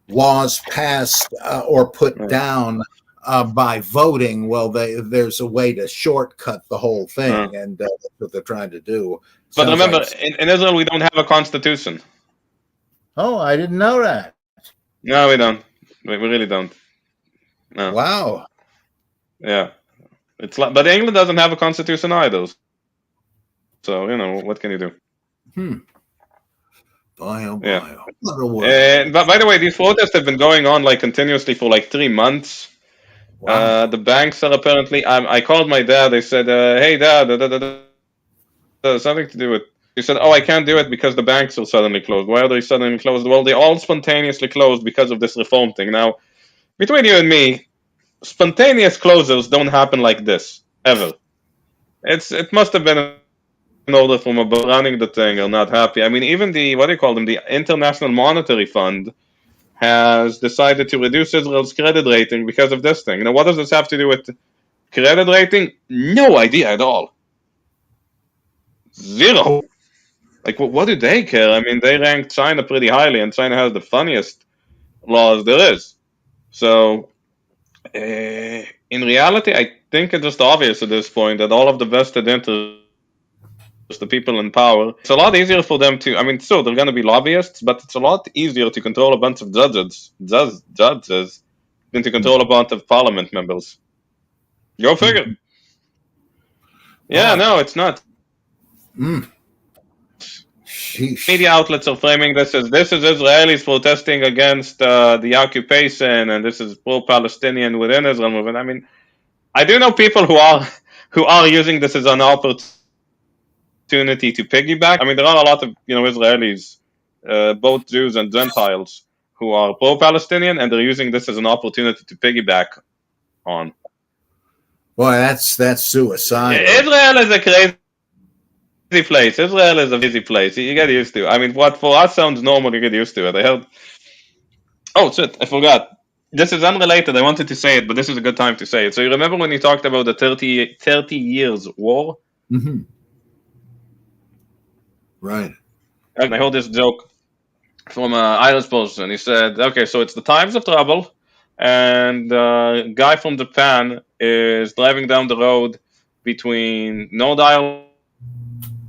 laws passed or put down by voting, well, there's a way to shortcut the whole thing, and that's what they're trying to do. But remember, in Israel, we don't have a constitution. Oh, I didn't know that. No, we don't. We really don't. No. Wow. Yeah, but England doesn't have a constitution either. So what can you do? Boy, oh boy. Yeah. But by the way, these protests have been going on continuously for 3 months. Wow. The banks are apparently. I called my dad. I said, "Hey, Dad, something to do with." He said, "Oh, I can't do it because the banks are suddenly closed." Why are they suddenly closed? Well, they all spontaneously closed because of this reform thing. Now, between you and me, spontaneous closures don't happen like this ever. It must have been an order from above running the thing or not happy. I mean, even the International Monetary Fund has decided to reduce Israel's credit rating because of this thing. What does this have to do with credit rating? No idea at all. Zero. What do they care? I mean, they rank China pretty highly, and China has the funniest laws there is. So, in reality, I think it's just obvious at this point that all of the vested interests, the people in power, it's a lot easier for them to, they're going to be lobbyists, but it's a lot easier to control a bunch of judges than to control a bunch of parliament members. Go figure. Yeah, no, it's not. Media outlets are framing this as Israelis protesting against the occupation, and this is pro-Palestinian within Israel movement. I do know people who are using this as an opportunity to piggyback. There are a lot of Israelis, both Jews and Gentiles, who are pro-Palestinian, and they're using this as an opportunity to piggyback on. Boy, that's suicide. Israel is a crazy place. Israel is a busy place. You get used to it. What for us sounds normal, you get used to it. Oh, shit, I forgot. This is unrelated. I wanted to say it, but this is a good time to say it. So you remember when you talked about the 30 years war? Mm-hmm. Right. And I heard this joke from an Irish person. He said, okay, so it's the times of trouble, and a guy from Japan is driving down the road between North Ireland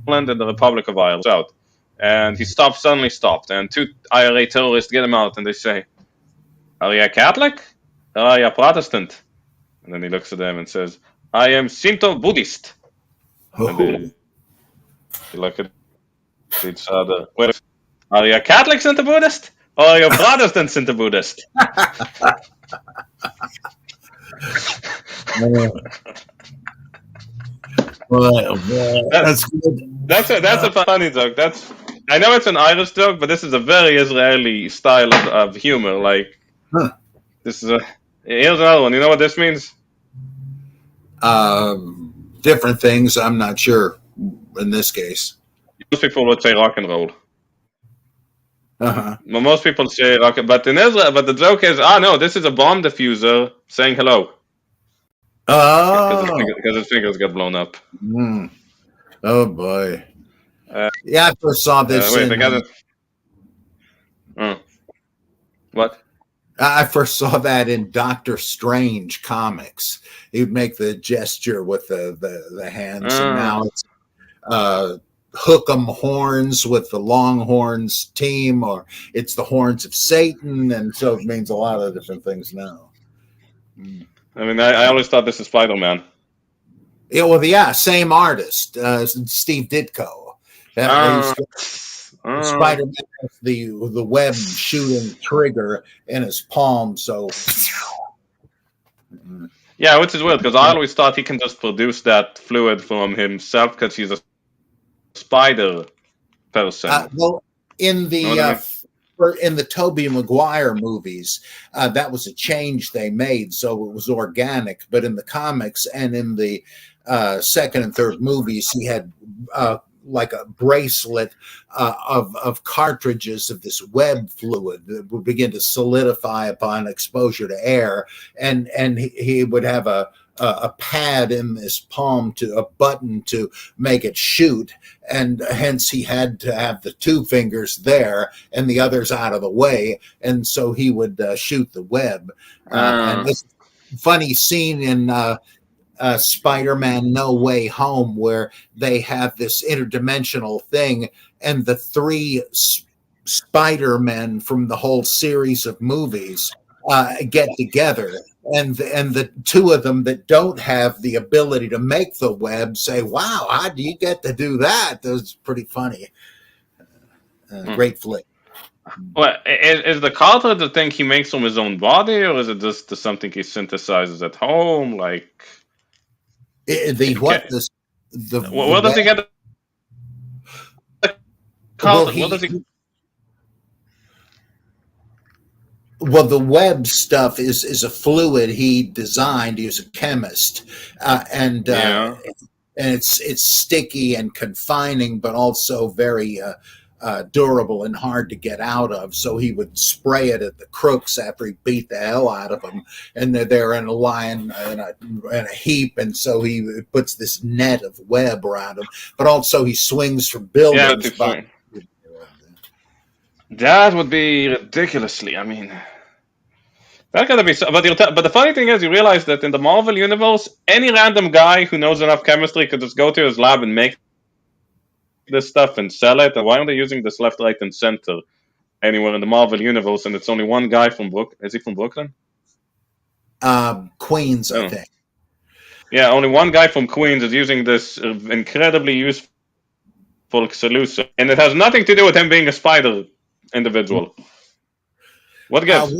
and the Republic of Ireland out. And he suddenly stopped, and two IRA terrorists get him out, and they say, are you a Catholic? Or are you a Protestant? And then he looks at them and says, I am Shinto Buddhist. And then Oh. they look at each other. Wait, are you a Catholic Shinto Buddhist? Or are you a Protestant Shinto Buddhist? Well, that's good. That's a funny joke. I know it's an Irish joke, but this is a very Israeli style of humor. Like Huh. this is here's another one. You know what this means? Different things. I'm not sure in this case. Most people would say rock and roll. Uh-huh. Well, most people say rock, but in Israel, but the joke is, no, this is a bomb diffuser saying hello Oh. because his fingers got blown up. Mm. Oh boy. Yeah, I first saw this. Wait, I got it. What? I first saw that in Doctor Strange comics. He would make the gesture with the hands, and now it's hook 'em horns with the Longhorns team, or it's the horns of Satan, and so it means a lot of different things now. I mean, I always thought this is Spider-Man. Yeah, well, yeah, same artist, Steve Ditko. Spider-Man has the web shooting trigger in his palm, so. Yeah, which is weird because I always thought he can just produce that fluid from himself because he's a spider person. Well, in the Tobey Maguire movies, that was a change they made, so it was organic. But in the comics and in the second and third movies, he had like a bracelet of cartridges of this web fluid that would begin to solidify upon exposure to air, and he would have a pad in his palm, to a button to make it shoot, and hence he had to have the two fingers there and the others out of the way, and so he would shoot the web. And this funny scene in Spider-Man No Way Home, where they have this interdimensional thing, and the three Spider-Men from the whole series of movies get together, and the two of them that don't have the ability to make the web say, wow, how do you get to do that? That's pretty funny. Great flick. Well, is the cartridge the thing he makes from his own body, or is it just something he synthesizes at home? Like where does he get the cartridge? Well, the web stuff is a fluid he designed. He was a chemist, and it's sticky and confining, but also very durable and hard to get out of. So he would spray it at the crooks after he beat the hell out of them, and they're in a line in a heap, and so he puts this net of web around them. But also he swings from buildings. Yeah, that would be ridiculously. I mean, that gotta be. But the funny thing is, you realize that in the Marvel universe, any random guy who knows enough chemistry could just go to his lab and make this stuff and sell it. And why aren't they using this left, right, and center anywhere in the Marvel universe? And it's only one guy from Brooklyn. Is he from Brooklyn? Queens, I think. Yeah, only one guy from Queens is using this incredibly useful solution, and it has nothing to do with him being a spider individual. What gives?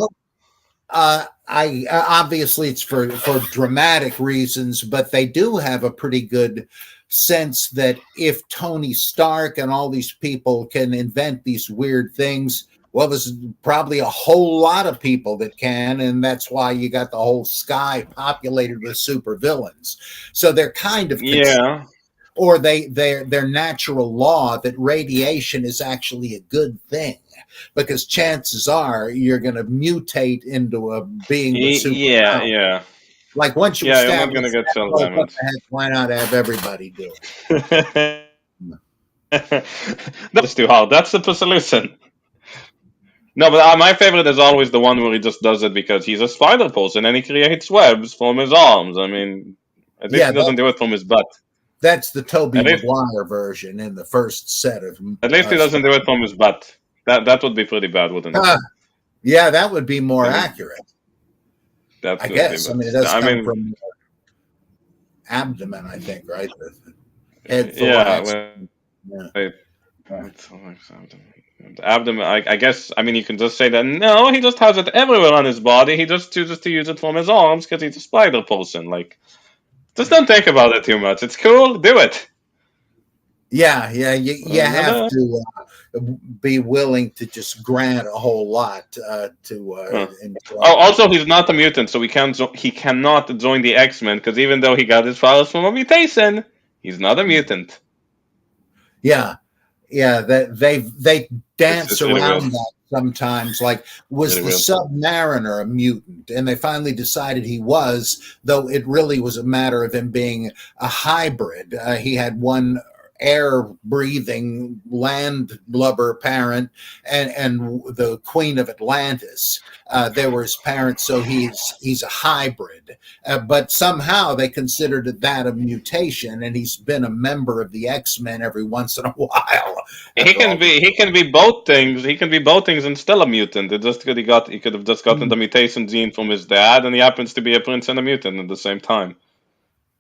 I obviously it's for dramatic reasons, but they do have a pretty good sense that if Tony Stark and all these people can invent these weird things, well, there's probably a whole lot of people that can, and that's why you got the whole sky populated with supervillains. So they're kind of or their natural law that radiation is actually a good thing, because chances are you're going to mutate into a being with Yeah, superpowers. yeah. Like once you Yeah, you're not establish gonna get that, cell well, what damage. the heck? Why not have everybody do That's too hard. That's the solution. No, but my favorite is always the one where he just does it because he's a spider person and he creates webs from his arms. I mean, at least Yeah, he doesn't do it from his butt. that's the Tobey At least, Maguire version in the first set of. at least he doesn't do it from his butt. That would be pretty bad, wouldn't it? Yeah, that would be more I mean, accurate, that I would be, guess. I but mean, it does I come mean, from abdomen, I think, right? The head yeah. thorax. Yeah. Wait, abdomen. I guess. I mean, you can just say that. No, he just has it everywhere on his body. He just chooses to use it from his arms because he's a spider person. Like, just don't think about it too much. It's cool. Do it. Yeah, you have to be willing to just grant a whole lot to enjoy. Oh, also, he's not a mutant, so he cannot join the X-Men because even though he got his powers from a mutation, he's not a mutant. Yeah, that they dance really around weird. that sometimes. Like, was Really the weird. Submariner a mutant? And they finally decided he was, though it really was a matter of him being a hybrid. He had one air-breathing land blubber parent, and the Queen of Atlantis. They were his parents, so he's a hybrid. But somehow they considered that a mutation, and he's been a member of the X-Men every once in a while. He can be both things. He can be both things and still a mutant. It just he could have just gotten the mutation gene from his dad, and he happens to be a prince and a mutant at the same time.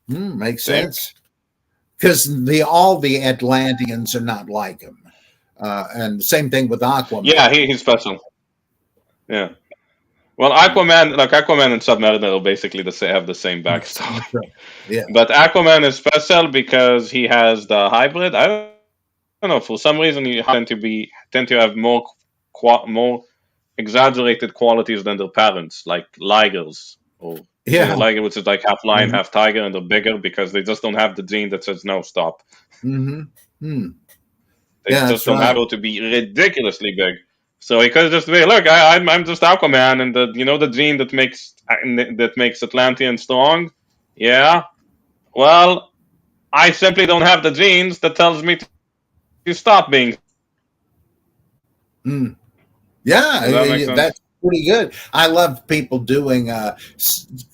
Makes sense. Because all the Atlanteans are not like him, and same thing with Aquaman. Yeah, he's special. Yeah. Well, Aquaman and Submariner are basically have the same backstory. Yeah. But Aquaman is special because he has the hybrid. I don't know, for some reason he tend to have more exaggerated qualities than their parents, like ligers, or liger, which is like half lion, half tiger, and they're bigger because they just don't have the gene that says no, stop. Mm-hmm. They just don't have it to be ridiculously big. So he could just be, look, I'm just Aquaman, and the gene that makes Atlantean strong. Yeah. Well, I simply don't have the genes that tells me to stop being. Yeah, that's pretty good. I love people doing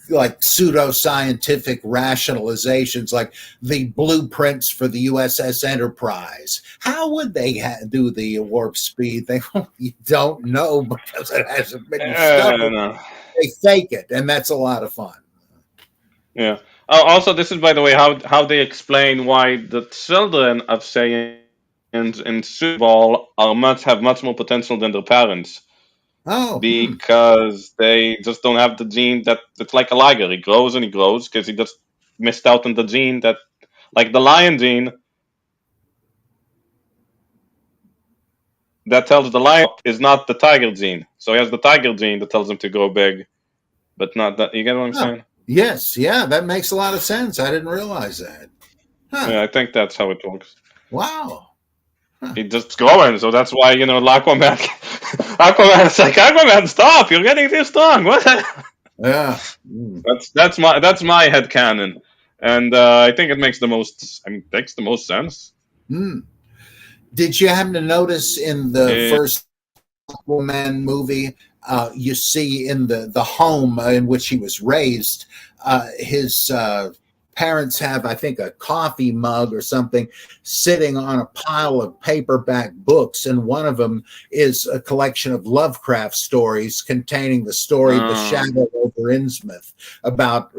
like pseudo-scientific rationalizations, like the blueprints for the USS Enterprise. How would they do the warp speed thing? You don't know because it hasn't been discovered. No. They fake it, and that's a lot of fun. Yeah. Oh, also, this is, by the way, how they explain why the children of Saiyans in Super Bowl have much more potential than their parents. Oh, because they just don't have the gene that it's like a liger. He grows and he grows because he just missed out on the gene that, like the lion gene, that tells the lion is not the tiger gene. So he has the tiger gene that tells him to grow big, but not that. You get what I'm saying? Yes, yeah, that makes a lot of sense. I didn't realize that. Yeah, I think that's how it works. Wow. He just growing, so that's why Aquaman's like, Aquaman, stop! You're getting too strong. What? Yeah. That's my headcanon, and I think it makes the most. Makes the most sense. Did you happen to notice in the first Aquaman movie, you see in the home in which he was raised, his parents have, I think, a coffee mug or something sitting on a pile of paperback books, and one of them is a collection of Lovecraft stories containing the story The Shadow over Innsmouth about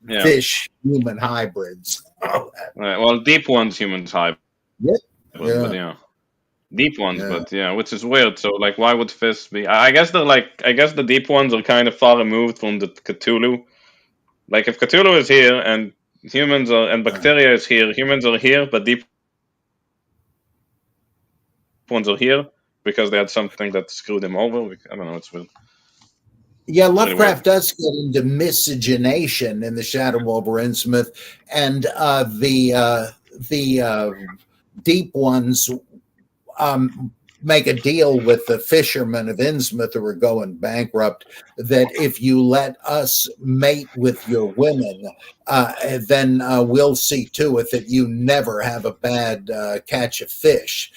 fish human hybrids. Well, deep ones, humans hybrid. Yeah. Deep ones, but which is weird. So, like, why would fish be? I guess the deep ones are kind of far removed from the Chtulhu. Like, if Chtulhu is here and humans are, and bacteria is here, humans are here, but deep ones are here because they had something that screwed them over. I don't know. It's weird. Yeah, It's really weird. Lovecraft does get into miscegenation in the Shadow over Innsmouth, and the deep ones make a deal with the fishermen of Innsmouth who are going bankrupt that if you let us mate with your women, then we'll see to it that you never have a bad catch of fish.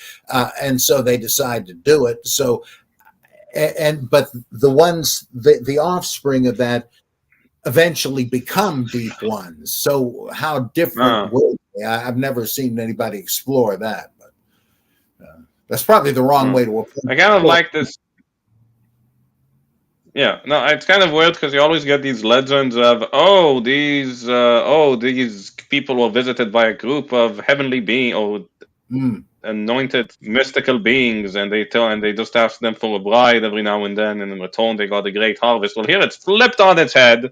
And so they decide to do it. So, but the ones, the offspring of that eventually become deep ones. So how different Ah, were they? I've never seen anybody explore that. That's probably the wrong way ah. to approach I kind of it. like this. Yeah, no, it's kind of weird because you always get these legends of these people were visited by a group of heavenly being or Mm. anointed mystical beings, and they just ask them for a bride every now and then, and in return they got a great harvest. Well, here it's flipped on its head,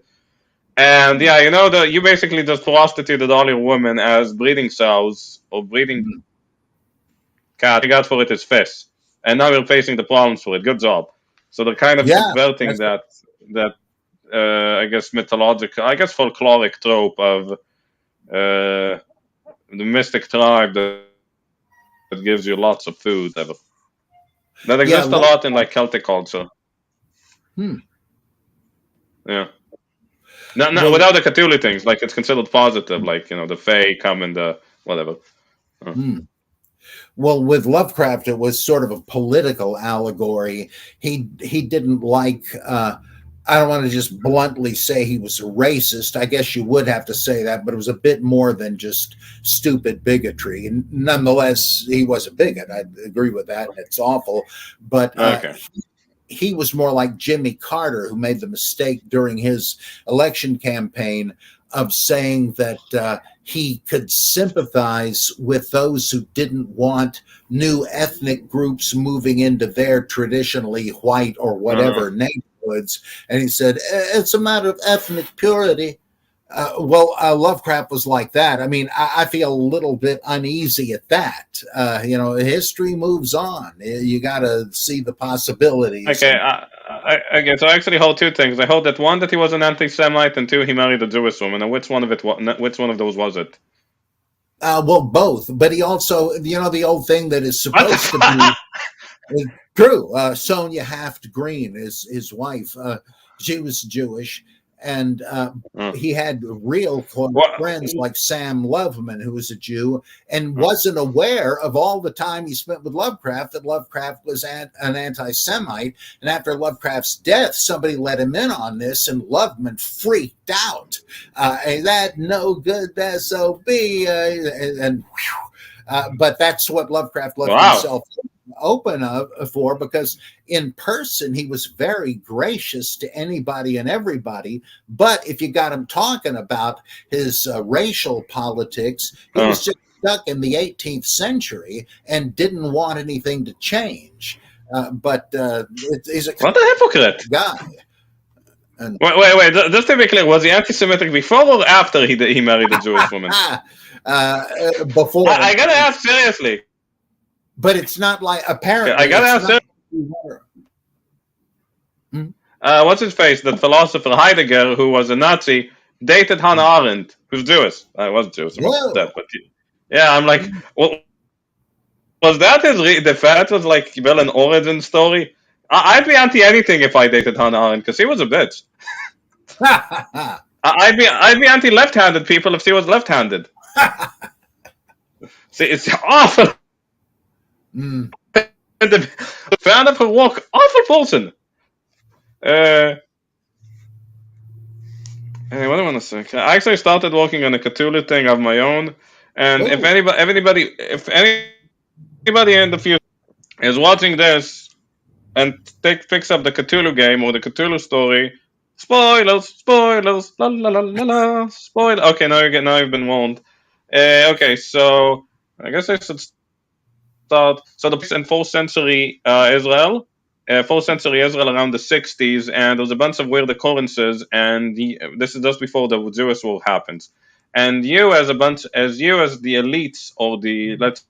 and yeah, you basically just prostituted all your women as breeding sows or breeding Mm. cats. You got for it is fish, and now you're facing the problems for it. Good job. So they're kind of Yeah, subverting that's that I guess mythological, I guess folkloric trope of the mystic tribe that gives you lots of food, whatever. That exists a yeah. lot in like Celtic culture. Hmm. Yeah. Not Well, without the Cthulhu things, like it's considered positive, like the Fae come and the whatever. Uh, hmm. Well, with Lovecraft, it was sort of a political allegory. He didn't like. I don't want to just bluntly say he was a racist. I guess you would have to say that, but it was a bit more than just stupid bigotry. And nonetheless, he was a bigot. I agree with that, and it's awful. But okay. he was more like Jimmy Carter, who made the mistake during his election campaign of saying that he could sympathize with those who didn't want new ethnic groups moving into their traditionally white or Uh, whatever neighborhoods. And he said, it's a matter of ethnic purity. Lovecraft was like that. I mean, I feel a little bit uneasy at that. History moves on. You got to see the possibilities. okay. And Okay. So I actually hold two things. I hold that one that he was an anti-Semite, and two he married a Jewish woman. And which one of those was it? well, both. But he also, the old thing that is What the supposed to fuck? be true. Sonia Haft Green is his wife. She was Jewish, and Uh, he had real close what? friends like Sam Loveman, who was a Jew, and Uh, wasn't aware of all the time he spent with Lovecraft that Lovecraft was an anti-Semite. And after Lovecraft's death, somebody let him in on this, and Loveman freaked out. That no good SOB, but that's what Lovecraft left wow. himself open for, because in person he was very gracious to anybody and everybody, but if you got him talking about his racial politics, he Uh, was just stuck in the 18th century and didn't want anything to change. But he's a what a hypocrite. guy. And Wait. Just to be clear, was he anti-Semitic before or after he married a Jewish woman? before, I gotta ask seriously. but it's not like, I apparently gotta it's ask not. seriously. What's his face? That philosopher Heidegger, who was a Nazi, dated Hannah Arendt, who's Jewish. I was Jewish, I'm Whoa. dead, but yeah, I'm like, well, was that the fact was like well an origin story? I'd be anti anything if I dated Hannah Arendt because she was a bitch. I'd be anti left-handed people if she was left-handed. See, it's awful. Mm. Fan of her work, awful person. Uh, Hey, what do I want to say? I actually started working on a Cthulhu thing of my own, and Oh, if anybody in the future is watching this and picks up the Cthulhu game or the Cthulhu story, spoilers, la la la la la, spoiler. Okay, now you've been warned. Okay, so I guess I should start. So the in 4th century Israel, 4th century Israel around the 60s, and there's a bunch of weird occurrences, and this is just before the Jewish war happens. And you as the elites or the let's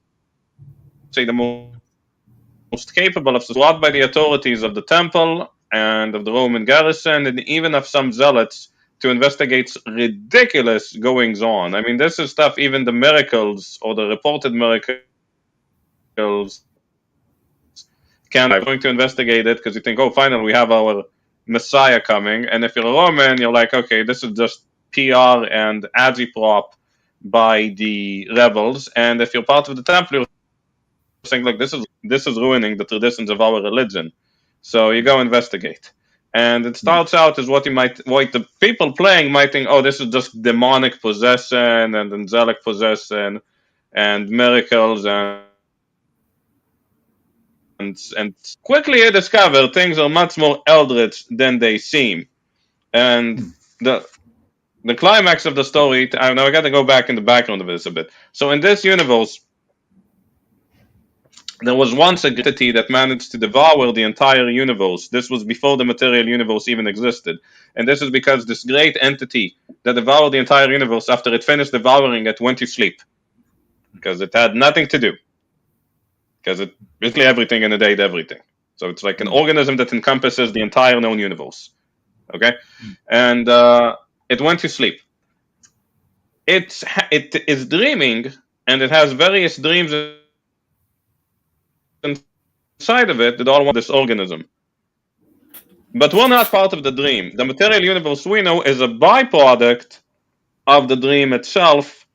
say the most capable of brought by the authorities of the temple and of the Roman garrison, and even of some zealots to investigate ridiculous goings on. I mean, this is stuff even the miracles or the reported miracles can't. I'm going to investigate it because you think, oh, finally we have our Messiah coming. And if you're a Roman, you're like, okay, this is just PR and agitprop by the rebels. And if you're part of the temple, you're saying, like, this is ruining the traditions of our religion. So you go investigate. And it starts out as what the people playing might think, oh, this is just demonic possession and angelic possession and miracles and quickly you discover things are much more eldritch than they seem. And the climax of the story, now I got to go back in the background of this a bit. So in this universe, there was once a entity that managed to devour the entire universe. This was before the material universe even existed. And this is because this great entity that devoured the entire universe, after it finished devouring it, went to sleep. Because it had nothing to do. Because it basically everything and it ate everything. So it's like an organism that encompasses the entire known universe. Okay? And it went to sleep. It is dreaming, and it has various dreams inside of it that all want this organism. But we're not part of the dream. The material universe we know is a byproduct of the dream itself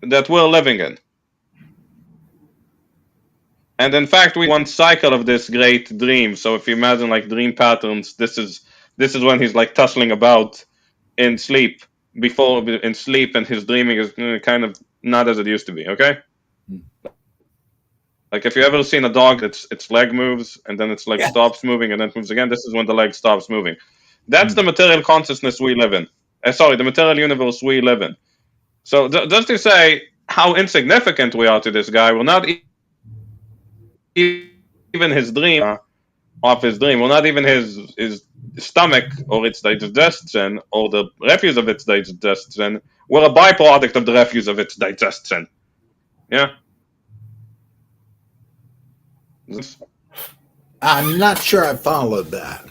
that we're living in. And in fact, we one cycle of this great dream. So if you imagine like dream patterns, this is when he's like tussling about in sleep, and his dreaming is kind of not as it used to be. Okay. Like if you ever seen a dog, its leg moves and then it's like stops moving and then it moves again. This is when the leg stops moving. That's the material consciousness we live in. The material universe we live in. So just to say how insignificant we are to this guy, we're not even his dream of his dream. We're not even his stomach or its digestion or the refuse of its digestion. We're a byproduct of the refuse of its digestion. Yeah. I'm not sure I followed that.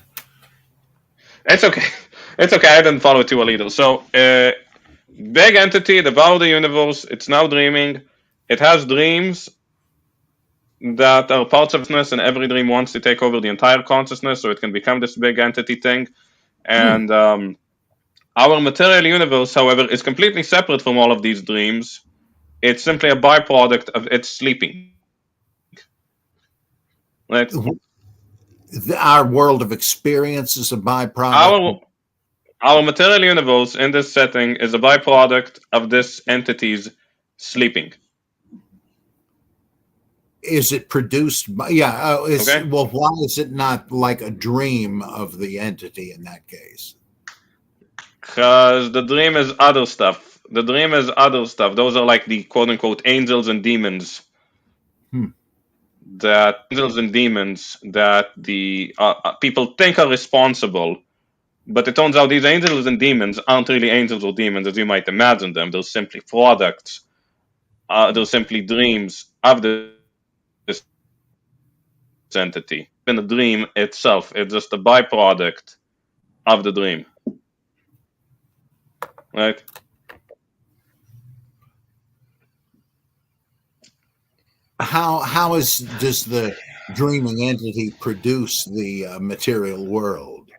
It's okay. It's okay. I didn't follow it too well either. So, big entity, devour the universe. It's now dreaming. It has dreams that are parts of consciousness, and every dream wants to take over the entire consciousness, so it can become this big entity thing. And our material universe, however, is completely separate from all of these dreams. It's simply a byproduct of its sleeping. Right? Our world of experience is a byproduct. Our material universe in this setting is a byproduct of this entity's sleeping. Is it produced by, Okay. Well, why is it not like a dream of the entity in that case? Because the dream is other stuff. The dream is other stuff. Those are like the quote unquote angels and demons. That angels and demons that the people think are responsible. But it turns out these angels and demons aren't really angels or demons as you might imagine them. They're simply products. They're simply dreams of this entity. In the dream itself, it's just a byproduct of the dream. Right? How does the dreaming entity produce the material world?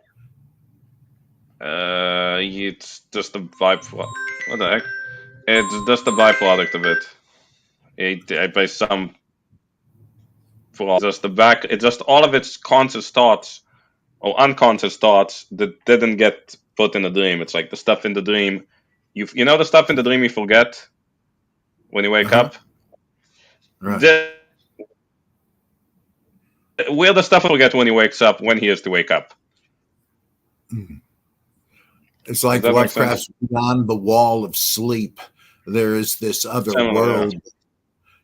It's just a byproduct. What the heck? It's just a byproduct of it. By some, it's just all of its conscious thoughts or unconscious thoughts that didn't get put in the dream. It's like the stuff in the dream. You know the stuff in the dream you forget when you wake up. Right. We're the stuff he forgets when he wakes up, when he is to wake up. It's like Lovecraft's beyond the wall of sleep. There is this other world.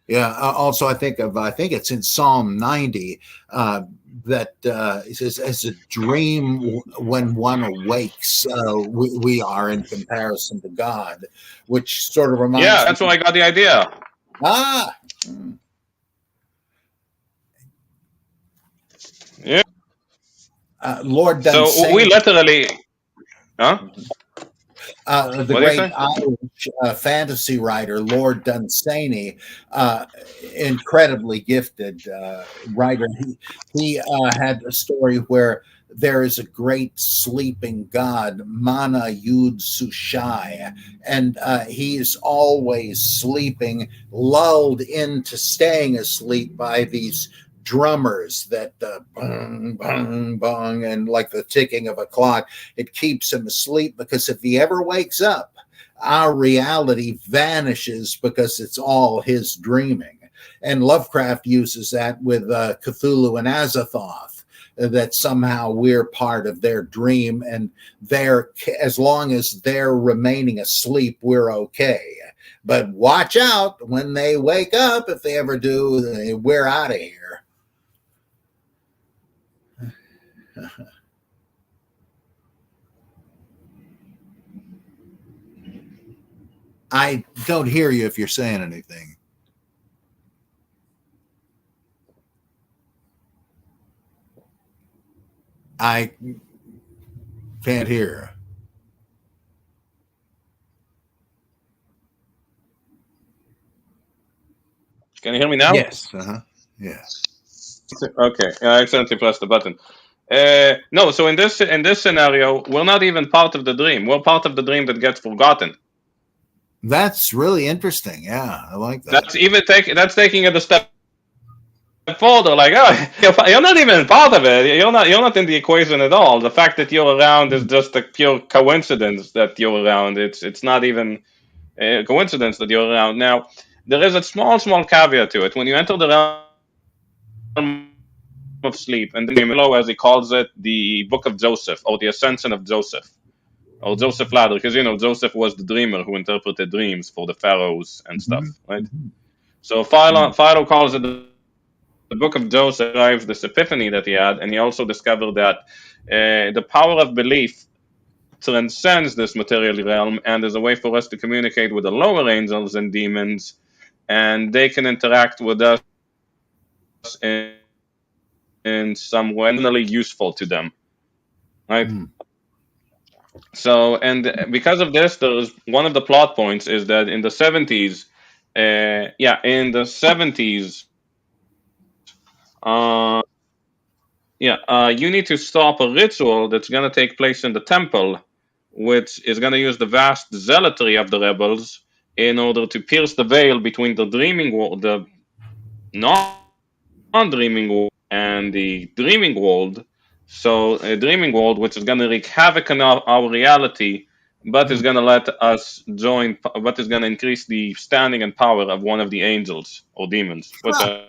Yeah. Also, I think it's in Psalm 90 that it says, "As a dream when one awakes, we are in comparison to God," which sort of reminds. Yeah, that's where I got the idea. Yeah. Lord So we Dunsany, literally, huh? the What do you great say? Irish fantasy writer Lord Dunsany, uh, incredibly gifted writer. He had a story where there is a great sleeping god, Mana Yud Sushai, and he is always sleeping, lulled into staying asleep by these drummers that bong, bong, bong, and like the ticking of a clock. It keeps him asleep because if he ever wakes up, our reality vanishes because it's all his dreaming. And Lovecraft uses that with Cthulhu and Azathoth, that somehow we're part of their dream, and they're, as long as they're remaining asleep, we're okay. But watch out when they wake up, if they ever do, we're out of here. I don't hear you if you're saying anything. I can't hear. Can you hear me now? Yes. Uh-huh. Yeah. Okay, I accidentally pressed the button. No, so in this scenario, we're not even part of the dream. We're part of the dream that gets forgotten. That's really interesting. Yeah, I like that. That's taking it a step further. Like, oh, you're not even part of it. You're not in the equation at all. The fact that you're around is just a pure coincidence that you're around. It's not even a coincidence that you're around. Now, there is a small caveat to it. When you enter the realm of sleep, and the Milo, as he calls it, the Book of Joseph, or the Ascension of Joseph, or Joseph Ladder, because Joseph was the dreamer who interpreted dreams for the pharaohs and stuff, right? So Philo calls it the Book of Joseph, drives this epiphany that he had, and he also discovered that the power of belief transcends this material realm and is a way for us to communicate with the lower angels and demons, and they can interact with us in some way really useful to them, right? So, and because of this, there's one of the plot points is that in the 70s, uh, you need to stop a ritual that's going to take place in the temple, which is going to use the vast zealotry of the rebels in order to pierce the veil between the dreaming world, the non-dreaming world, and the dreaming world. So a dreaming world, which is going to wreak havoc on our reality, but is going to let us join, but is going to increase the standing and power of one of the angels or demons, whatever.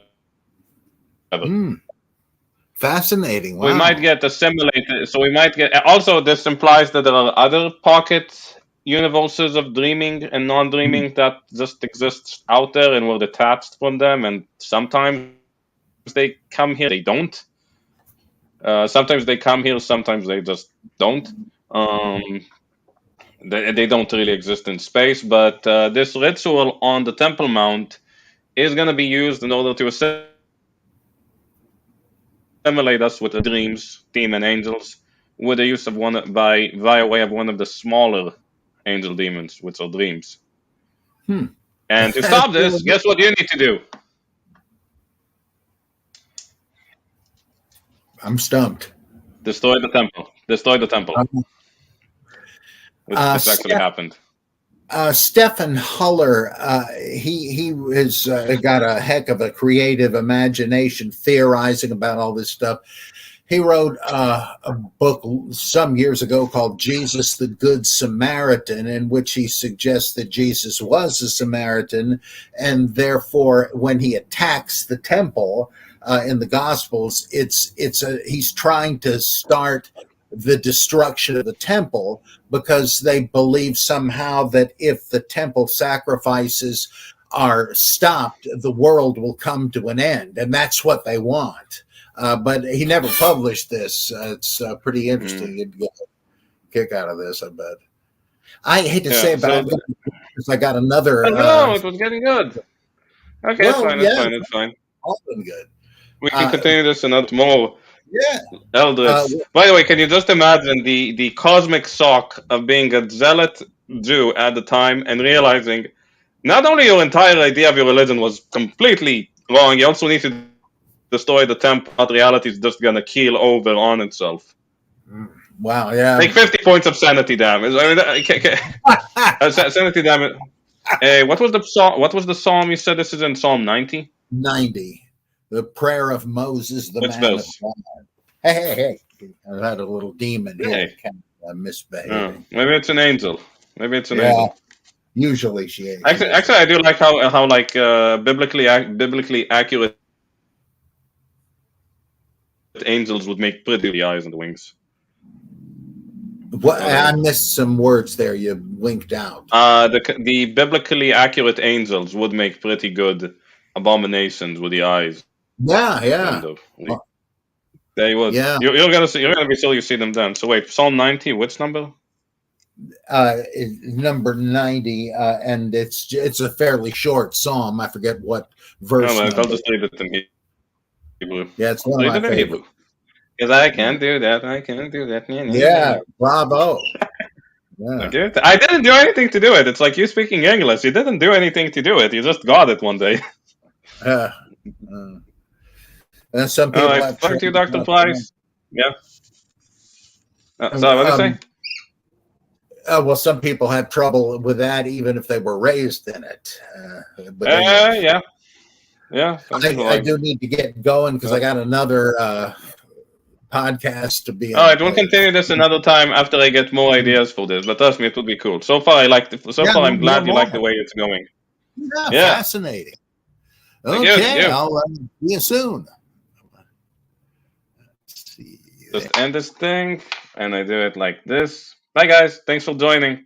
Fascinating. We might Wow. get assimilated. So we might get. Also, this implies that there are other pocket universes of dreaming and non-dreaming that just exist out there, and we're detached from them. And sometimes they come here, they don't. Sometimes they come here, sometimes they just don't. Um, they don't really exist in space. But this ritual on the Temple Mount is going to be used in order to assimilate us with the dreams, demon angels, with the use of one by via way of one of the smaller angel demons, which are dreams. Hmm. And to That's stop really this, guess what you need to do? I'm stumped. Destroy the temple. Destroy the temple, which actually Steph, happened. Stephen Huller, he has got a heck of a creative imagination, theorizing about all this stuff. He wrote a book some years ago called Jesus the Good Samaritan, in which he suggests that Jesus was a Samaritan, and therefore, when he attacks the temple in the Gospels, he's trying to start the destruction of the temple because they believe somehow that if the temple sacrifices are stopped, the world will come to an end, and that's what they want. But he never published this. It's pretty interesting. You'd get a kick out of this, I bet. I hate to say Yeah. it, but So, because I got another. no, it was getting good. Okay, it's Well, fine. It's yeah, fine. It's fine. all been good. We can Uh, continue this another tomorrow. Yeah. Eldritch. By the way, can you just imagine the cosmic shock of being a zealot Jew at the time and realizing not only your entire idea of your religion was completely wrong, you also need to destroy the temple, not reality is just gonna keel over on itself. Wow, yeah. Take 50 points of sanity damage. I mean, sanity damage. What was the psalm? What was the psalm you said? This is in Psalm 90. 90. The prayer of Moses, the Which man of verse? God. Hey. I had a little demon here, Hey. kind of misbehaving. Maybe it's an angel. Maybe it's an Yeah. angel. Usually she is. Actually, I do like how like biblically accurate angels would make pretty the eyes and the wings. What, I missed some words there. You winked out. The biblically accurate angels would make pretty good abominations with the eyes. Yeah. Kind of. They would. Yeah. You're gonna be silly you see them then. So wait, Psalm 90, which number? Number 90, and it's a fairly short psalm. I forget what verse. No, I'll just read it in Hebrew. Yeah, it's one of my favorites. Because I can't do that. I can't do that. Yeah, bravo. Yeah. I didn't do anything to do it. It's like you speaking English. You didn't do anything to do it. You just got it one day. And some people have thank you, Dr. Price. Yeah. Sorry, what did you say? Well, some people have trouble with that, even if they were raised in it. But yeah. I do need to get going because I got another podcast to be. All right, we'll continue this another time after I get more ideas for this. But trust me, it will be cool. So far, I'm glad you like the way it's going. Yeah, fascinating. Okay, I'll see you soon. Just end this thing, and I do it like this. Bye, guys. Thanks for joining.